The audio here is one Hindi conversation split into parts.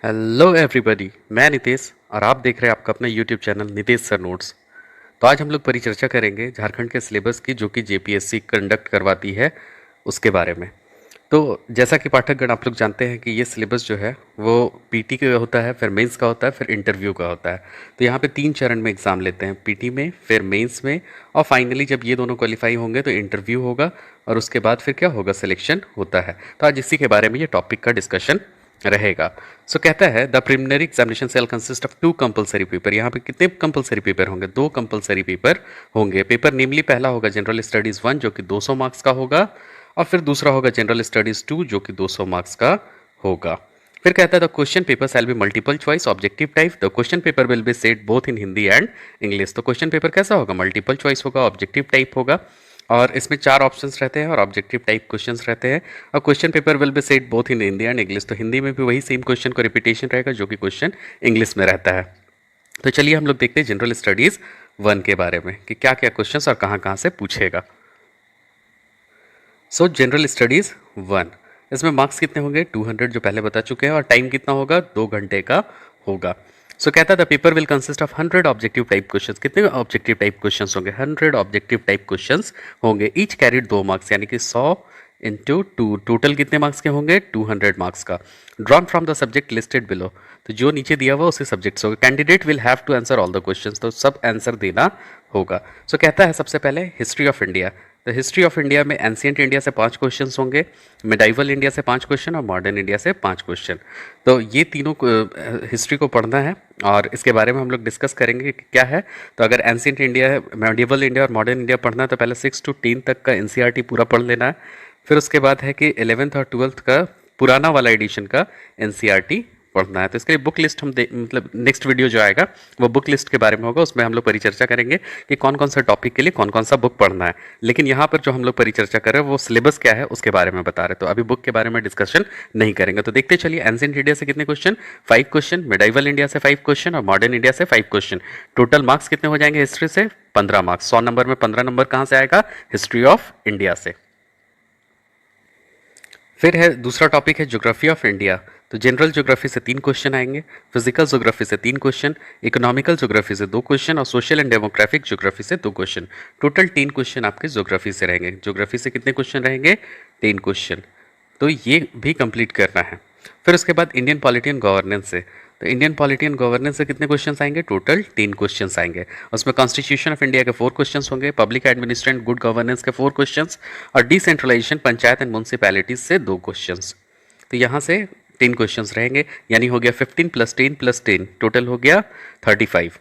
हेलो एवरीबॉडी, मैं नितेश और आप देख रहे हैं आपका अपना YouTube channel Nitesh sir notes. तो आज हम लोग परिचर्चा करेंगे झारखंड के सिलेबस की, जो कि जेपीएससी कंडक्ट करवाती है, उसके बारे में। तो जैसा कि पाठकगण आप लोग जानते हैं कि ये सिलेबस जो है वो पीटी का होता है, फिर मेंस का होता है, फिर इंटरव्यू का होता है। तो यहाँ पे 3 चरण में एग्ज़ाम लेते हैं, पीटी में, फिर मेंस में, और फाइनली जब ये दोनों क्वालिफाई होंगे तो इंटरव्यू होगा, और उसके बाद फिर क्या होगा, सिलेक्शन होता है। तो आज इसी के बारे में ये टॉपिक का डिस्कशन रहेगा। सो कहता है the preliminary examination cell consist of 2 compulsory paper. यहाँ पे कितने कंपलसरी पेपर होंगे? 2 कंपलसरी पेपर होंगे। पेपर नेमली पहला होगा जनरल स्टडीज 1 जो कि 200 मार्क्स का होगा, और फिर दूसरा होगा जनरल स्टडीज 2 जो कि 200 मार्क्स का होगा। फिर कहता है the question paper shall be multiple choice objective type. The question paper will be set both in Hindi and English. तो क्वेश्चन पेपर कैसा होगा? मल्टीपल चॉइस होगा, ऑब्जेक्टिव टाइप होगा, और इसमें 4 ऑप्शंस रहते हैं और ऑब्जेक्टिव टाइप क्वेश्चंस रहते हैं। और question paper will be set both in Hindi and English. तो हिंदी में भी वही सेम क्वेश्चन का रिपीटेशन रहेगा जो कि क्वेश्चन इंग्लिश में रहता है। तो चलिए हम लोग देखते हैं जनरल स्टडीज 1 के बारे में कि क्या क्या क्वेश्चंस और कहाँ कहाँ से पूछेगा। सो जनरल स्टडीज 1, इसमें मार्क्स कितने होंगे? 200 जो पहले बता चुके हैं, और टाइम कितना होगा? 2 घंटे का होगा। सो कहता है the paper will consist of 100 objective type questions. कितने ऑब्जेक्टिव टाइप क्वेश्चंस होंगे? 100 ऑब्जेक्टिव टाइप क्वेश्चंस होंगे। ईच कैरिड 2 मार्क्स, यानी कि 100 इंटू 2, टोटल कितने मार्क्स के होंगे? 200 मार्क्स का। Drawn from the subject listed below, तो जो नीचे दिया हुआ उसी सब्जेक्ट से होगा। Candidate will have to answer all the questions, तो सब आंसर देना होगा। सो कहता है सबसे पहले हिस्ट्री ऑफ इंडिया। तो हिस्ट्री ऑफ इंडिया में एंशियंट इंडिया से 5 क्वेश्चंस होंगे, मिडाइवल इंडिया से 5 क्वेश्चन, और मॉडर्न इंडिया से 5 क्वेश्चन। तो ये तीनों हिस्ट्री को पढ़ना है, और इसके बारे में हम लोग डिस्कस करेंगे कि क्या है। तो अगर एंशियंट इंडिया है, मिडाइवल इंडिया और मॉडर्न इंडिया पढ़ना है तो पहले 6 to 10 तक का एनसीईआरटी पूरा पढ़ लेना है। फिर उसके बाद है कि 11th और 12th का पुराना वाला एडिशन का एनसीईआरटी पढ़ना है। तो इसके लिए बुक लिस्ट हम मतलब नेक्स्ट वीडियो जो आएगा वो बुक लिस्ट के बारे में होगा, उसमें हम लोग परिचर्चा करेंगे कि कौन कौन सा टॉपिक के लिए कौन कौन सा बुक पढ़ना है। लेकिन यहाँ पर जो हम लोग परिचर्चा कर रहे हैं वो सिलेबस क्या है उसके बारे में बता रहे हैं, तो अभी बुक के बारे में डिस्कशन नहीं करेंगे। तो देखते चलिए, एंशिएंट इंडिया से कितने क्वेश्चन? 5 क्वेश्चन, मिडाइवल इंडिया से 5 क्वेश्चन, और मॉडर्न इंडिया से 5 क्वेश्चन। टोटल मार्क्स कितने हो जाएंगे हिस्ट्री से? 15 मार्क्स। 100 नंबर में 15 नंबर कहाँ से आएगा? हिस्ट्री ऑफ इंडिया से। फिर है दूसरा टॉपिक है ज्योग्राफी ऑफ इंडिया। तो जनरल ज्योग्राफी से 3 क्वेश्चन आएंगे, फिजिकल ज्योग्राफी से 3 क्वेश्चन, इकोनॉमिकल ज्योग्राफी से 2 क्वेश्चन, और सोशल एंड डेमोग्राफिक ज्योग्राफी से 2 क्वेश्चन। टोटल 3 क्वेश्चन आपके ज्योग्राफी से रहेंगे। ज्योग्राफी से कितने क्वेश्चन रहेंगे? 3 क्वेश्चन। तो ये भी कंप्लीट करना है। फिर उसके बाद इंडियन पॉलिटी एंड गवर्नेंस से, तो इंडियन पॉलिटी एंड गवर्नेंस से कितने क्वेश्चंस आएंगे? टोटल 3 क्वेश्चंस आएंगे। उसमें कॉन्स्टिट्यूशन ऑफ इंडिया के 4 क्वेश्चंस होंगे, पब्लिक एडमिनिस्ट्रेशन गुड गवर्नेंस के 4 क्वेश्चंस, और डिसेंट्रलाइजेशन पंचायत एंड म्यूनसिपैलिटीज से 2 क्वेश्चंस। तो यहाँ से 3 क्वेश्चंस रहेंगे, यानी हो गया 15 + 10 + 10, टोटल हो गया 35।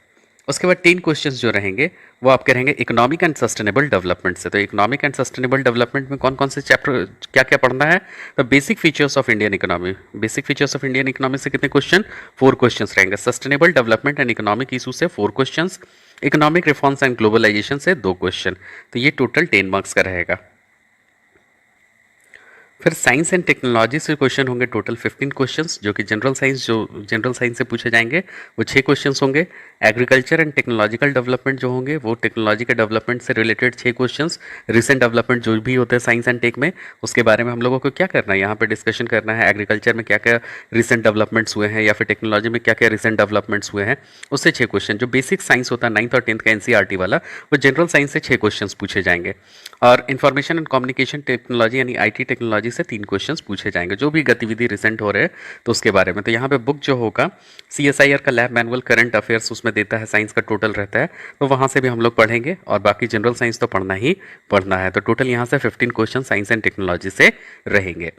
उसके बाद 3 क्वेश्चंस जो रहेंगे वो आपके रहेंगे इकोनॉमिक एंड सस्टेनेबल डेवलपमेंट से। तो इकोनॉमिक एंड सस्टेनेबल डेवलपमेंट में कौन कौन से चैप्टर क्या क्या पढ़ना है? तो basic features of Indian economy. Basic features of Indian economy से कितने क्वेश्चन? 4 क्वेश्चंस रहेंगे। Sustainable development and economic issue से 4 questions, economic reforms and globalisation से 2 क्वेश्चन। तो ये टोटल 10 मार्क्स का रहेगा। फिर साइंस एंड टेक्नोलॉजी से क्वेश्चन होंगे टोटल 15 क्वेश्चंस, जो कि जनरल साइंस से पूछे जाएंगे वो 6 क्वेश्चंस होंगे। एग्रीकल्चर एंड टेक्नोलॉजिकल डेवलपमेंट जो होंगे वो टेक्नोलॉजी के डेवलपमेंट से रिलेटेड 6 क्वेश्चंस। रिसेंट डेवलपमेंट जो भी होते हैं साइंस एंड टेक में, उसके बारे में हम लोगों को क्या करना है, यहाँ पे डिस्कशन करना है। एग्रीकल्चर में क्या क्या रिसेंट डेवलपमेंट्स हुए हैं, या फिर टेक्नोलॉजी में क्या क्या रिसेंट डेवलपमेंट्स हुए हैं, उससे 6 क्वेश्चन। जो बेसिक साइंस होता है 9th और 10th का एनसीईआरटी वाला, वो जनरल साइंस से 6 क्वेश्चंस पूछे जाएंगे। और इंफॉर्मेशन एंड कम्युनिकेशन टेक्नोलॉजी यानी आईटी टेक्नोलॉजी से 3 क्वेश्चंस पूछे जाएंगे, जो भी गतिविधि रिसेंट हो रहे हैं तो उसके बारे में। तो यहाँ पे बुक जो होगा सीएसआईआर का लैब मैनुअल करंट अफेयर्स उसमें देता है, साइंस का टोटल रहता है, तो वहाँ से भी हम लोग पढ़ेंगे। और बाकी जनरल साइंस तो पढ़ना ही पढ़ना है। तो टोटल यहाँ से 15 क्वेश्चन साइंस एंड टेक्नोलॉजी से रहेंगे।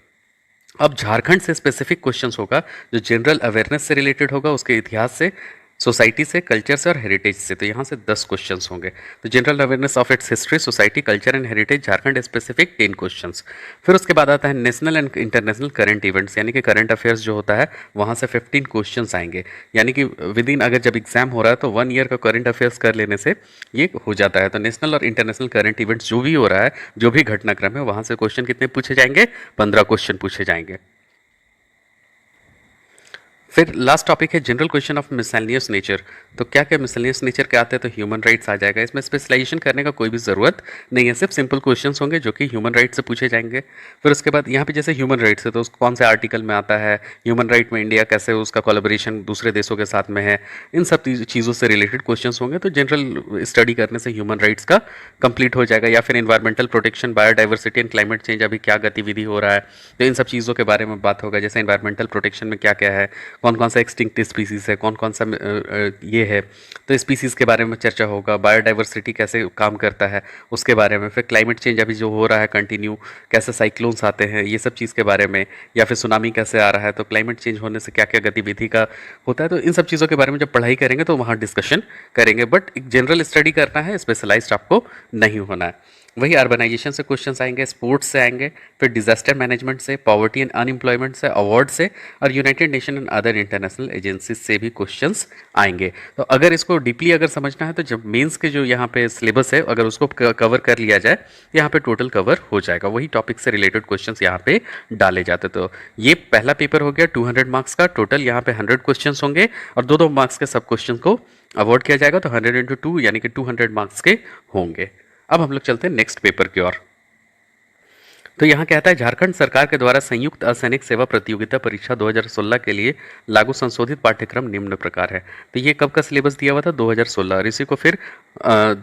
अब झारखंड से स्पेसिफिक क्वेश्चंस होगा जो जनरल अवेयरनेस से रिलेटेड होगा, उसके इतिहास से, सोसाइटी से, कल्चर से और हेरिटेज से। तो यहाँ से 10 क्वेश्चंस होंगे। तो general awareness of its history, society, culture and heritage Jharkhand specific 10 questions. फिर उसके बाद आता है national and international current events, यानी कि करंट अफेयर्स जो होता है वहाँ से 15 क्वेश्चंस आएंगे। यानी कि विद इन अगर जब एग्जाम हो रहा है तो 1 ईयर का करंट अफेयर्स कर लेने से ये हो जाता है। तो नेशनल और इंटरनेशनल करंट इवेंट्स जो भी हो रहा है, जो भी घटनाक्रम है, वहाँ से क्वेश्चन कितने पूछे जाएंगे? 15 क्वेश्चन पूछे जाएंगे। फिर लास्ट टॉपिक है general question of miscellaneous nature. तो क्या क्या मिसलेनियस नेचर के आते हैं, तो ह्यूमन राइट्स आ जाएगा। इसमें स्पेशलाइजेशन करने का कोई भी ज़रूरत नहीं है, सिर्फ सिंपल क्वेश्चंस होंगे जो कि ह्यूमन राइट से पूछे जाएंगे। फिर उसके बाद यहाँ पे जैसे ह्यूमन राइट्स है तो उसको कौन से आर्टिकल में आता है, ह्यूमन राइट में इंडिया कैसे उसका कोलैबोरेशन दूसरे देशों के साथ में है, इन सब चीज़ों से रिलेटेड क्वेश्चंस होंगे। तो जनरल स्टडी करने से ह्यूमन राइट्स का कंप्लीट हो जाएगा। या फिर environmental protection, biodiversity and climate change, अभी क्या गतिविधि हो रहा है, तो इन सब चीज़ों के बारे में बात होगा। जैसे इन्वायरमेंटल प्रोटेक्शन में क्या क्या है, कौन कौन सा एक्सटिंक्ट स्पीसीज है, कौन कौन सा ये है, तो स्पीसीज के बारे में चर्चा होगा। बायोडाइवर्सिटी कैसे काम करता है उसके बारे में। फिर क्लाइमेट चेंज अभी जो हो रहा है कंटिन्यू, कैसे साइक्लोन्स आते हैं, ये सब चीज़ के बारे में। या फिर सुनामी कैसे आ रहा है, तो क्लाइमेट चेंज होने से क्या क्या गतिविधि का होता है, तो इन सब चीज़ों के बारे में जब पढ़ाई करेंगे तो वहाँ डिस्कशन करेंगे। बट एक जनरल स्टडी करना है, स्पेशलाइज्ड आपको नहीं होना है। वही अर्बनाइजेशन से क्वेश्चंस आएंगे, स्पोर्ट्स से आएंगे, फिर डिजास्टर मैनेजमेंट से, पॉवर्टी एंड अनएम्प्लॉयमेंट से, अवार्ड से, और United nation and other international agencies से भी क्वेश्चंस आएंगे। तो अगर इसको डीपली अगर समझना है तो जब मेंस के जो यहाँ पे सिलेबस है अगर उसको कवर कर लिया जाए, यहाँ पे टोटल कवर हो जाएगा। वही टॉपिक से रिलेटेड क्वेश्चंस यहाँ पे डाले जाते। तो ये पहला पेपर हो गया 200 मार्क्स का। टोटल यहाँ पे 100 क्वेश्चंस होंगे और दो दो मार्क्स के सब क्वेश्चन को अवॉर्ड किया जाएगा। तो 100 इंटू 2 यानी कि 200 मार्क्स के होंगे। अब हम लोग चलते हैं नेक्स्ट पेपर की ओर। तो यहाँ कहता है झारखंड सरकार के द्वारा संयुक्त असैनिक सेवा प्रतियोगिता परीक्षा 2016 के लिए लागू संशोधित पाठ्यक्रम निम्न प्रकार है। तो ये कब का सिलेबस दिया हुआ था, 2016, और इसी को फिर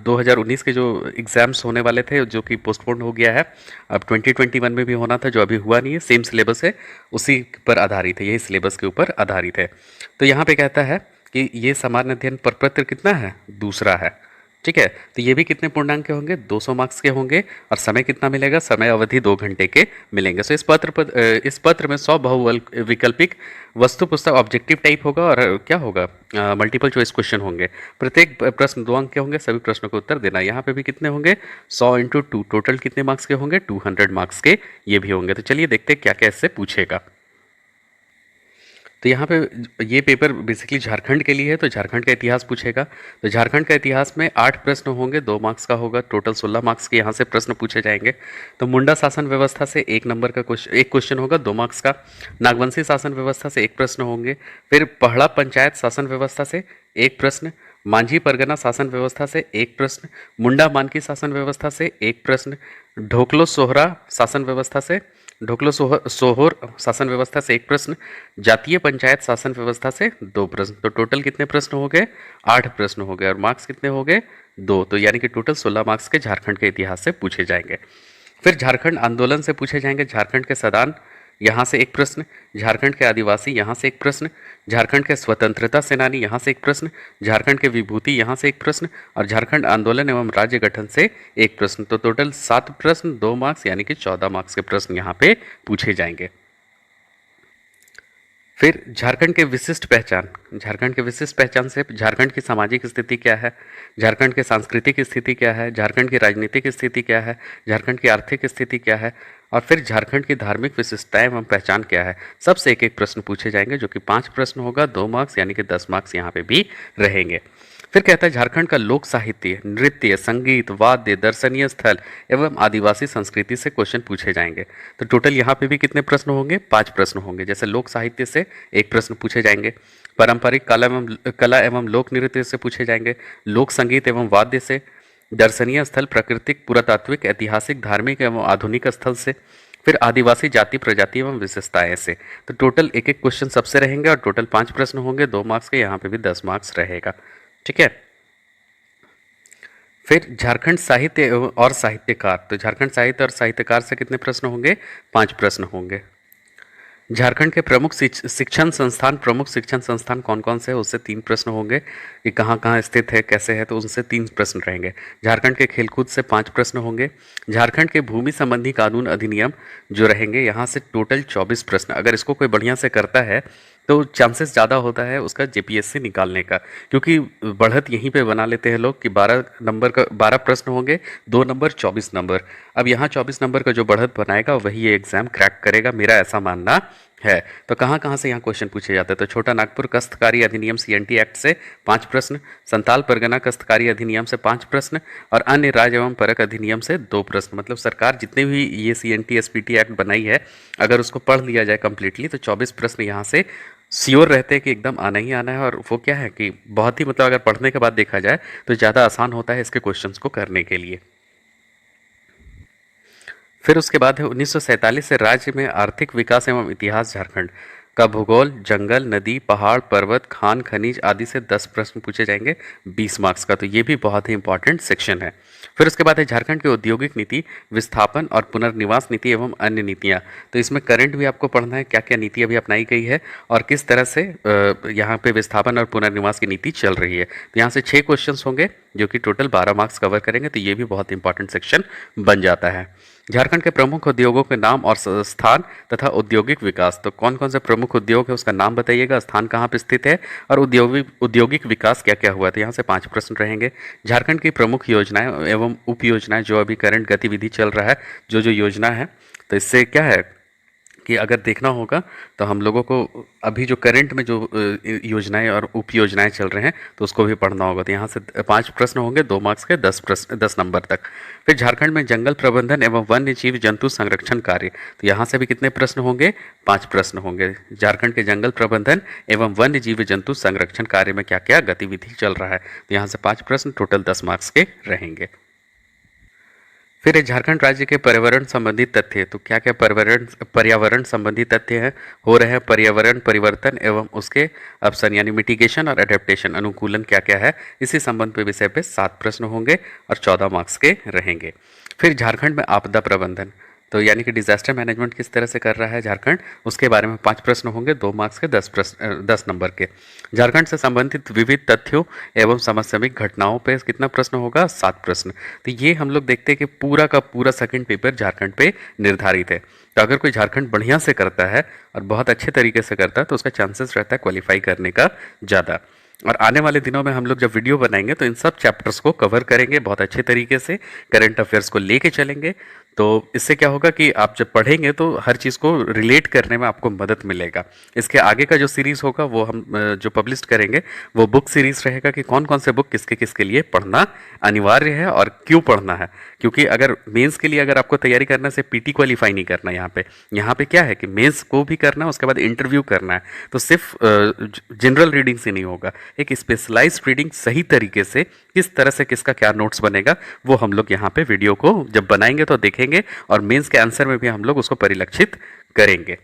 2019 के जो एग्जाम्स होने वाले थे जो कि पोस्टपोन हो गया है, अब 2021 में भी होना था जो अभी हुआ नहीं है, सेम सिलेबस है, उसी पर आधारित है, यही सिलेबस के ऊपर आधारित है। तो यहाँ पे कहता है कि ये सामान्य अध्ययन प्रपत्र कितना है, दूसरा है। ठीक है, तो ये भी कितने पूर्णांक के होंगे, 200 मार्क्स के होंगे। और समय कितना मिलेगा, समय अवधि 2 घंटे के मिलेंगे। सो इस पत्र में 100 बहुविकल्पिक वस्तु पुस्तक ऑब्जेक्टिव टाइप होगा और क्या होगा, मल्टीपल चॉइस क्वेश्चन होंगे। प्रत्येक प्रश्न 2 अंक के होंगे, सभी प्रश्नों को उत्तर देना। यहाँ पे भी कितने होंगे, 100 इंटू 2, टोटल कितने मार्क्स के होंगे, 200 मार्क्स के ये भी होंगे। तो चलिए देखते हैं क्या क्या इससे पूछेगा। तो यहाँ पे ये पेपर बेसिकली झारखंड के लिए है, तो झारखंड का इतिहास पूछेगा। तो झारखंड का इतिहास में 8 प्रश्न होंगे, 2 मार्क्स का होगा, टोटल 16 मार्क्स के यहाँ से प्रश्न पूछे जाएंगे। तो मुंडा शासन व्यवस्था से 1 नंबर का एक क्वेश्चन होगा, 2 मार्क्स का। नागवंशी शासन व्यवस्था से 1 प्रश्न होंगे। फिर पहड़ा पंचायत शासन व्यवस्था से 1 प्रश्न, मांझी परगना शासन व्यवस्था से 1 प्रश्न, मुंडा मानकी शासन व्यवस्था से 1 प्रश्न, ढोकलो सोहरा शासन व्यवस्था से, सोहोर शासन व्यवस्था से 1 प्रश्न, जातीय पंचायत शासन व्यवस्था से 2 प्रश्न। तो टोटल कितने प्रश्न हो गए, 8 प्रश्न हो गए, और मार्क्स कितने हो गए, 2। तो यानी कि टोटल 16 मार्क्स के झारखंड के इतिहास से पूछे जाएंगे। फिर झारखंड आंदोलन से पूछे जाएंगे, झारखंड के सदान यहाँ से 1 प्रश्न, झारखंड के आदिवासी यहाँ से 1 प्रश्न, झारखंड के स्वतंत्रता सेनानी यहाँ से 1 प्रश्न, झारखंड के विभूति यहाँ से 1 प्रश्न, और झारखंड आंदोलन एवं राज्य गठन से 1 प्रश्न। तो टोटल 7 प्रश्न, 2 मार्क्स, यानी कि 14 मार्क्स के प्रश्न यहाँ पे पूछे जाएंगे। फिर झारखंड के विशिष्ट पहचान, झारखंड के विशिष्ट पहचान से झारखंड की सामाजिक स्थिति क्या है, झारखंड की सांस्कृतिक स्थिति क्या है, झारखंड की राजनीतिक स्थिति क्या है, झारखंड की आर्थिक स्थिति क्या है, और फिर झारखंड की धार्मिक विशिष्टताएं एवं पहचान क्या है। सबसे एक एक प्रश्न पूछे जाएंगे, जो कि 5 प्रश्न होगा, 2 मार्क्स, यानी कि 10 मार्क्स यहाँ पे भी रहेंगे। फिर कहता है झारखंड का लोक साहित्य, नृत्य, संगीत, वाद्य, दर्शनीय स्थल एवं आदिवासी संस्कृति से क्वेश्चन पूछे जाएंगे। तो टोटल यहाँ पे भी कितने प्रश्न होंगे, 5 प्रश्न होंगे। जैसे लोक साहित्य से 1 प्रश्न पूछे जाएंगे, पारंपरिक कला एवं लोक नृत्य से पूछे जाएंगे, लोक संगीत एवं वाद्य से, दर्शनीय स्थल, प्राकृतिक, पुरातात्विक, ऐतिहासिक, धार्मिक एवं आधुनिक स्थल से, फिर आदिवासी जाति, प्रजाति एवं विशेषताएं से। तो टोटल एक एक क्वेश्चन सबसे रहेंगे और टोटल 5 प्रश्न होंगे, 2 मार्क्स के, यहाँ पे भी 10 मार्क्स रहेगा। ठीक है। फिर झारखंड साहित्य और साहित्यकार, तो झारखंड साहित्य और साहित्यकार से कितने प्रश्न होंगे, 5 प्रश्न होंगे। झारखंड के प्रमुख शिक्षण संस्थान, प्रमुख शिक्षण संस्थान कौन कौन से हैं, उससे 3 प्रश्न होंगे कि कहाँ कहाँ स्थित है, कैसे है, तो उनसे 3 प्रश्न रहेंगे। झारखंड के खेलकूद से 5 प्रश्न होंगे। झारखंड के भूमि संबंधी कानून अधिनियम जो रहेंगे, यहाँ से टोटल 24 प्रश्न। अगर इसको कोई बढ़िया से करता है तो चांसेस ज़्यादा होता है उसका जेपीएससी निकालने का, क्योंकि बढ़त यहीं पे बना लेते हैं लोग कि 12 नंबर का 12 प्रश्न होंगे, 2 नंबर 24 नंबर। अब यहाँ 24 नंबर का जो बढ़त बनाएगा वही ये एग्ज़ाम क्रैक करेगा, मेरा ऐसा मानना है। तो कहाँ कहाँ से यहाँ क्वेश्चन पूछे जाते हैं, तो छोटा नागपुर काश्तकारी अधिनियम सीएनटी एक्ट से 5 प्रश्न, संताल परगना काश्तकारी अधिनियम से 5 प्रश्न, और अन्य राज्य एवं परक अधिनियम से 2 प्रश्न। मतलब सरकार जितने भी ये सीएनटी एसपीटी एक्ट बनाई है, अगर उसको पढ़ लिया जाए कंप्लीटली तो 24 प्रश्न यहाँ से श्योर रहते हैं कि एकदम आना ही आना है, और वो क्या है कि बहुत ही मतलब अगर पढ़ने के बाद देखा जाए तो ज़्यादा आसान होता है इसके क्वेश्चंस को करने के लिए। फिर उसके बाद है 1947 से राज्य में आर्थिक विकास एवं इतिहास झारखंड का भूगोल, जंगल, नदी, पहाड़, पर्वत, खान, खनिज आदि से 10 प्रश्न पूछे जाएंगे 20 मार्क्स का, तो ये भी बहुत ही इंपॉर्टेंट सेक्शन है। फिर उसके बाद है झारखंड की औद्योगिक नीति, विस्थापन और पुनर्निवास नीति एवं अन्य नीतियाँ। तो इसमें करंट भी आपको पढ़ना है, क्या क्या नीति अभी अपनाई गई है और किस तरह से यहाँ पे विस्थापन और पुनर्निवास की नीति चल रही है। तो यहाँ से 6 क्वेश्चंस होंगे जो कि टोटल 12 मार्क्स कवर करेंगे, तो ये भी बहुत इंपॉर्टेंट सेक्शन बन जाता है। झारखंड के प्रमुख उद्योगों के नाम और स्थान तथा औद्योगिक विकास, तो कौन कौन से प्रमुख उद्योग है उसका नाम बताइएगा, स्थान कहाँ पे स्थित है और औद्योगिक विकास क्या क्या हुआ, तो यहाँ से 5 प्रश्न रहेंगे। झारखंड की प्रमुख योजनाएं एवं उप योजनाएं, जो अभी करंट गतिविधि चल रहा है, जो जो योजना है, तो इससे क्या है कि अगर देखना होगा तो हम लोगों को अभी जो करंट में जो योजनाएं और उप योजनाएं चल रहे हैं तो उसको भी पढ़ना होगा। तो यहाँ से 5 प्रश्न होंगे, 2 मार्क्स के, 10 नंबर तक। फिर झारखंड में जंगल प्रबंधन एवं वन्य जीव जंतु संरक्षण कार्य, तो यहाँ से भी कितने प्रश्न होंगे, 5 प्रश्न होंगे। झारखंड के जंगल प्रबंधन एवं वन्य जीव जंतु संरक्षण कार्य में क्या क्या गतिविधि चल रहा है, तो यहाँ से 5 प्रश्न, टोटल 10 मार्क्स के रहेंगे। फिर है झारखंड राज्य के पर्यावरण संबंधी तथ्य, तो क्या क्या पर्यावरण संबंधी तथ्य हैं, हो रहे हैं पर्यावरण परिवर्तन एवं उसके ऑप्शन, यानी मिटिगेशन और अडेप्टेशन, अनुकूलन क्या क्या है, इसी संबंध पे विषय पे 7 प्रश्न होंगे और 14 मार्क्स के रहेंगे। फिर झारखंड में आपदा प्रबंधन, तो यानी कि डिजास्टर मैनेजमेंट किस तरह से कर रहा है झारखंड, उसके बारे में 5 प्रश्न होंगे, 2 मार्क्स के, 10 प्रश्न, 10 नंबर के। झारखंड से संबंधित विविध तथ्यों एवं समसामयिक घटनाओं पे कितना प्रश्न होगा, 7 प्रश्न। तो ये हम लोग देखते हैं कि पूरा का पूरा सेकंड पेपर झारखंड पे निर्धारित है। तो अगर कोई झारखंड बढ़िया से करता है और बहुत अच्छे तरीके से करता है तो उसका चांसेस रहता है क्वालिफाई करने का ज़्यादा। और आने वाले दिनों में हम लोग जब वीडियो बनाएंगे तो इन सब चैप्टर्स को कवर करेंगे बहुत अच्छे तरीके से, करंट अफेयर्स को लेके चलेंगे। तो इससे क्या होगा कि आप जब पढ़ेंगे तो हर चीज़ को रिलेट करने में आपको मदद मिलेगा। इसके आगे का जो सीरीज़ होगा वो हम जो पब्लिश करेंगे वो बुक सीरीज़ रहेगा कि कौन कौन से बुक किसके किसके लिए पढ़ना अनिवार्य है और क्यों पढ़ना है। क्योंकि अगर मेंस के लिए अगर आपको तैयारी करना से पीटी क्वालिफाई नहीं करना, यहाँ पे क्या है कि मेंस को भी करना है, उसके बाद इंटरव्यू करना है। तो सिर्फ जनरल रीडिंग से नहीं होगा, एक स्पेशलाइज्ड रीडिंग सही तरीके से किस तरह से किसका क्या नोट्स बनेगा वो हम लोग यहाँ पे वीडियो को जब बनाएंगे तो देखेंगे, और मेंस के आंसर में भी हम लोग उसको परिलक्षित करेंगे।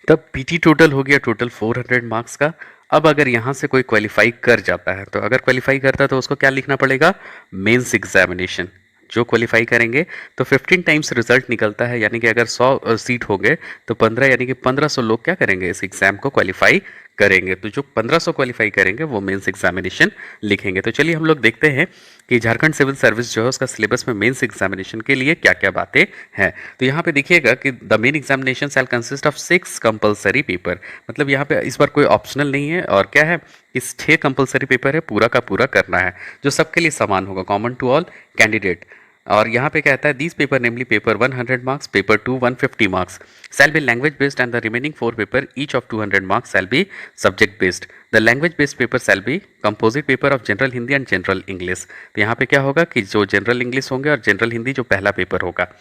तब पीटी टोटल हो गया टोटल 400 मार्क्स का। अब अगर यहाँ से कोई क्वालिफाई कर जाता है, तो अगर क्वालिफाई करता है तो उसको क्या लिखना पड़ेगा, मेंस एग्जामिनेशन। जो क्वालिफाई करेंगे तो 15 टाइम्स रिजल्ट निकलता है, यानी कि अगर 100 सीट हो गए तो 15 यानी कि 1500 लोग क्या करेंगे, इस एग्जाम को क्वालिफाई करेंगे। तो जो 1500 क्वालिफाई करेंगे वो मेंस एग्जामिनेशन लिखेंगे। तो चलिए हम लोग देखते हैं कि झारखंड सिविल सर्विस जो है उसका सिलेबस में मेंस एग्जामिनेशन के लिए क्या क्या बातें हैं। तो यहाँ पे देखिएगा कि the main examination shell consist of 6 compulsory paper, मतलब यहाँ पे इस बार कोई ऑप्शनल नहीं है, और क्या है, इस 6 कंपलसरी पेपर है, पूरा का पूरा करना है, जो सबके लिए समान होगा, कॉमन टू ऑल कैंडिडेट। और यहाँ पे कहता है these paper namely paper 100 marks, paper 2 150 marks, shall be language based and the remaining 4 paper each of 200 marks shall be subject based. The language based paper shall be composite paper of general Hindi and general English. तो यहाँ पे क्या होगा कि जो जनरल इंग्लिश होंगे और जनरल हिंदी जो पहला पेपर होगा।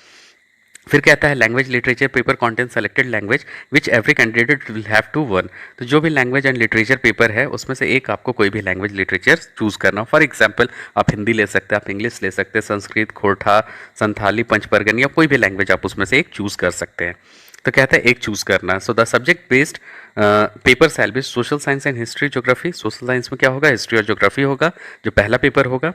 फिर कहता है language literature paper content selected language which every candidate will have to one. तो जो भी लैंग्वेज एंड लिटरेचर पेपर है उसमें से एक आपको कोई भी लैंग्वेज लिटरेचर चूज करना। फॉर एग्जांपल आप हिंदी ले सकते हैं, आप इंग्लिश ले सकते हैं, संस्कृत, खोरठा, संथाली, पंचपरगन, या कोई भी लैंग्वेज आप उसमें से एक चूज कर सकते हैं। तो कहता है एक चूज करना। So the subject based paper shall B social science and history geography. Social science में क्या होगा, हिस्ट्री और ज्योग्राफी होगा, जो पहला पेपर होगा।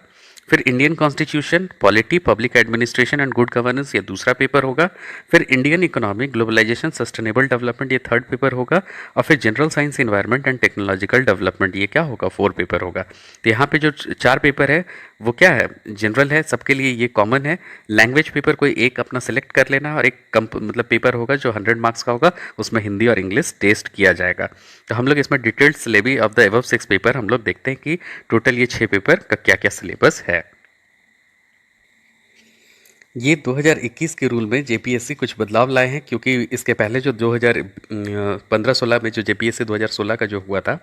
फिर Indian constitution, polity, public administration and good governance, ये दूसरा पेपर होगा। फिर Indian economy, globalisation, sustainable development, ये थर्ड पेपर होगा। और फिर general science, environment and technological development, ये क्या होगा, 4 पेपर होगा। तो यहाँ पे जो 4 पेपर है वो क्या है, जनरल है, सबके लिए ये कॉमन है। लैंग्वेज पेपर कोई एक अपना सेलेक्ट कर लेना है, और एक मतलब पेपर होगा जो 100 मार्क्स का होगा, उसमें हिंदी और इंग्लिश टेस्ट किया जाएगा। तो हम लोग इसमें detailed syllabus of the above 6 paper हम लोग देखते हैं कि टोटल ये 6 पेपर का क्या क्या सिलेबस है। ये 2021 के रूल में जेपीएससी कुछ बदलाव लाए हैं, क्योंकि इसके पहले जो 2015-16 में जो जेपीएससी 2016 का जो हुआ था,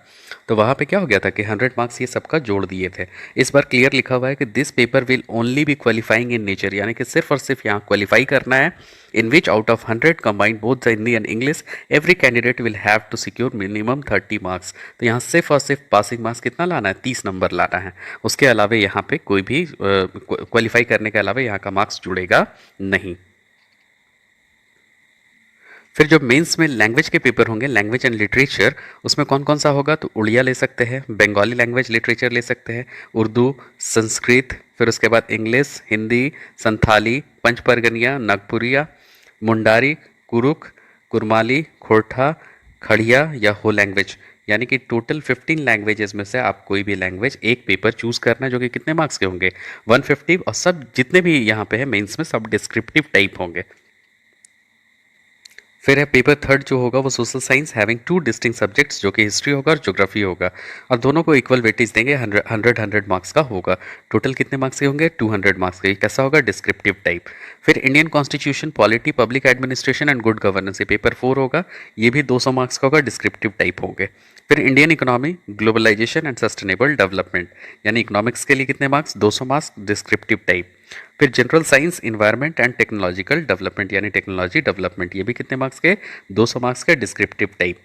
तो वहाँ पे क्या हो गया था कि 100 मार्क्स ये सबका जोड़ दिए थे। इस बार क्लियर लिखा हुआ है कि this paper will only be qualifying in nature, यानी कि सिर्फ और सिर्फ यहाँ क्वालिफाई करना है। In which out of 100 combined both the Hindi and English every candidate will have to secure minimum 30 marks. तो यहाँ सिर्फ और सिर्फ पासिंग मार्क्स कितना लाना है, 30 नंबर लाना है। उसके अलावा यहाँ पे कोई भी क्वालिफाई करने के अलावा यहाँ का मार्क्स जुड़ेगा नहीं। फिर जो मेंस में लैंग्वेज के पेपर होंगे, लैंग्वेज एंड लिटरेचर, उसमें कौन कौन सा होगा, तो उड़िया ले सकते हैं, बंगाली लैंग्वेज लिटरेचर ले सकते हैं, उर्दू, संस्कृत, फिर उसके बाद इंग्लिश, हिंदी, संथाली, पंचपरगनिया, नागपुरिया, मुंडारी, कुरुक, कुरमाली, खोरठा, खड़िया या हो लैंग्वेज। यानी कि टोटल 15 लैंग्वेजेस में से आप कोई भी लैंग्वेज एक पेपर चूज करना है, जो कि कितने मार्क्स के होंगे, 150, और सब जितने भी यहाँ पे है मेंस में सब डिस्क्रिप्टिव टाइप होंगे। फिर है पेपर थर्ड जो होगा वो social science having two distinct subjects, जो कि हिस्ट्री होगा और ज्योग्राफी होगा, और दोनों को इक्वल वेटेज देंगे, 100 मार्क्स का होगा। टोटल कितने मार्क्स के होंगे, 200 मार्क्स के। कैसा होगा, डिस्क्रिप्टिव टाइप। फिर Indian constitution, polity, public administration and good governance, ये पेपर 4 होगा, ये भी 200 मार्क्स का होगा, डिस्क्रिप्टिव टाइप होंगे। फिर Indian economy, globalisation and sustainable development, यानी इकोनॉमिक्स के लिए कितने मार्क्स, 200 मार्क्स, डिस्क्रिप्टिव टाइप। फिर general science, environment and technological development, यानी टेक्नोलॉजी डेवलपमेंट, ये भी कितने मार्क्स के, 200 मार्क्स के, डिस्क्रिप्टिव टाइप।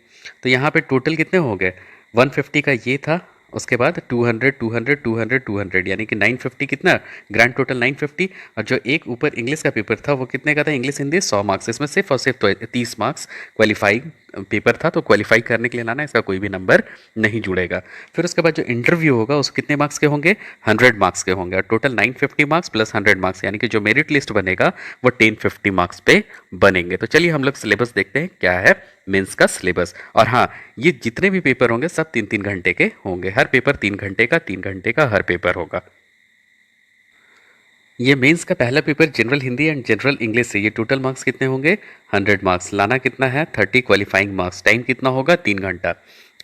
तो यहाँ पे टोटल कितने हो गए, 150 का ये था, उसके बाद 200 200 200 200, यानी कि 950, कितना ग्रैंड टोटल 950। और जो एक ऊपर इंग्लिश का पेपर था वो कितने का था, इंग्लिश हिंदी 100 मार्क्स, इसमें सिर्फ और सिर्फ 30 मार्क्स क्वालिफाइंग पेपर था, तो क्वालिफाई करने के लिए लाना, इसका कोई भी नंबर नहीं जुड़ेगा। फिर उसके बाद जो इंटरव्यू होगा उसको कितने मार्क्स के होंगे, 100 मार्क्स के होंगे, और टोटल 950 मार्क्स प्लस 100 मार्क्स, यानी कि जो मेरिट लिस्ट बनेगा वो 1050 मार्क्स पे बनेंगे। तो चलिए हम लोग सिलेबस देखते हैं क्या है मेंस का सिलेबस। और हाँ, ये जितने भी पेपर होंगे सब 3-3 घंटे के होंगे, हर पेपर 3 घंटे का, 3 घंटे का हर पेपर होगा। ये मेंस का पहला paper general Hindi and general English से, ये टोटल मार्क्स कितने होंगे, 100 मार्क्स, लाना कितना है, 30 क्वालिफाइंग मार्क्स, टाइम कितना होगा, 3 घंटा।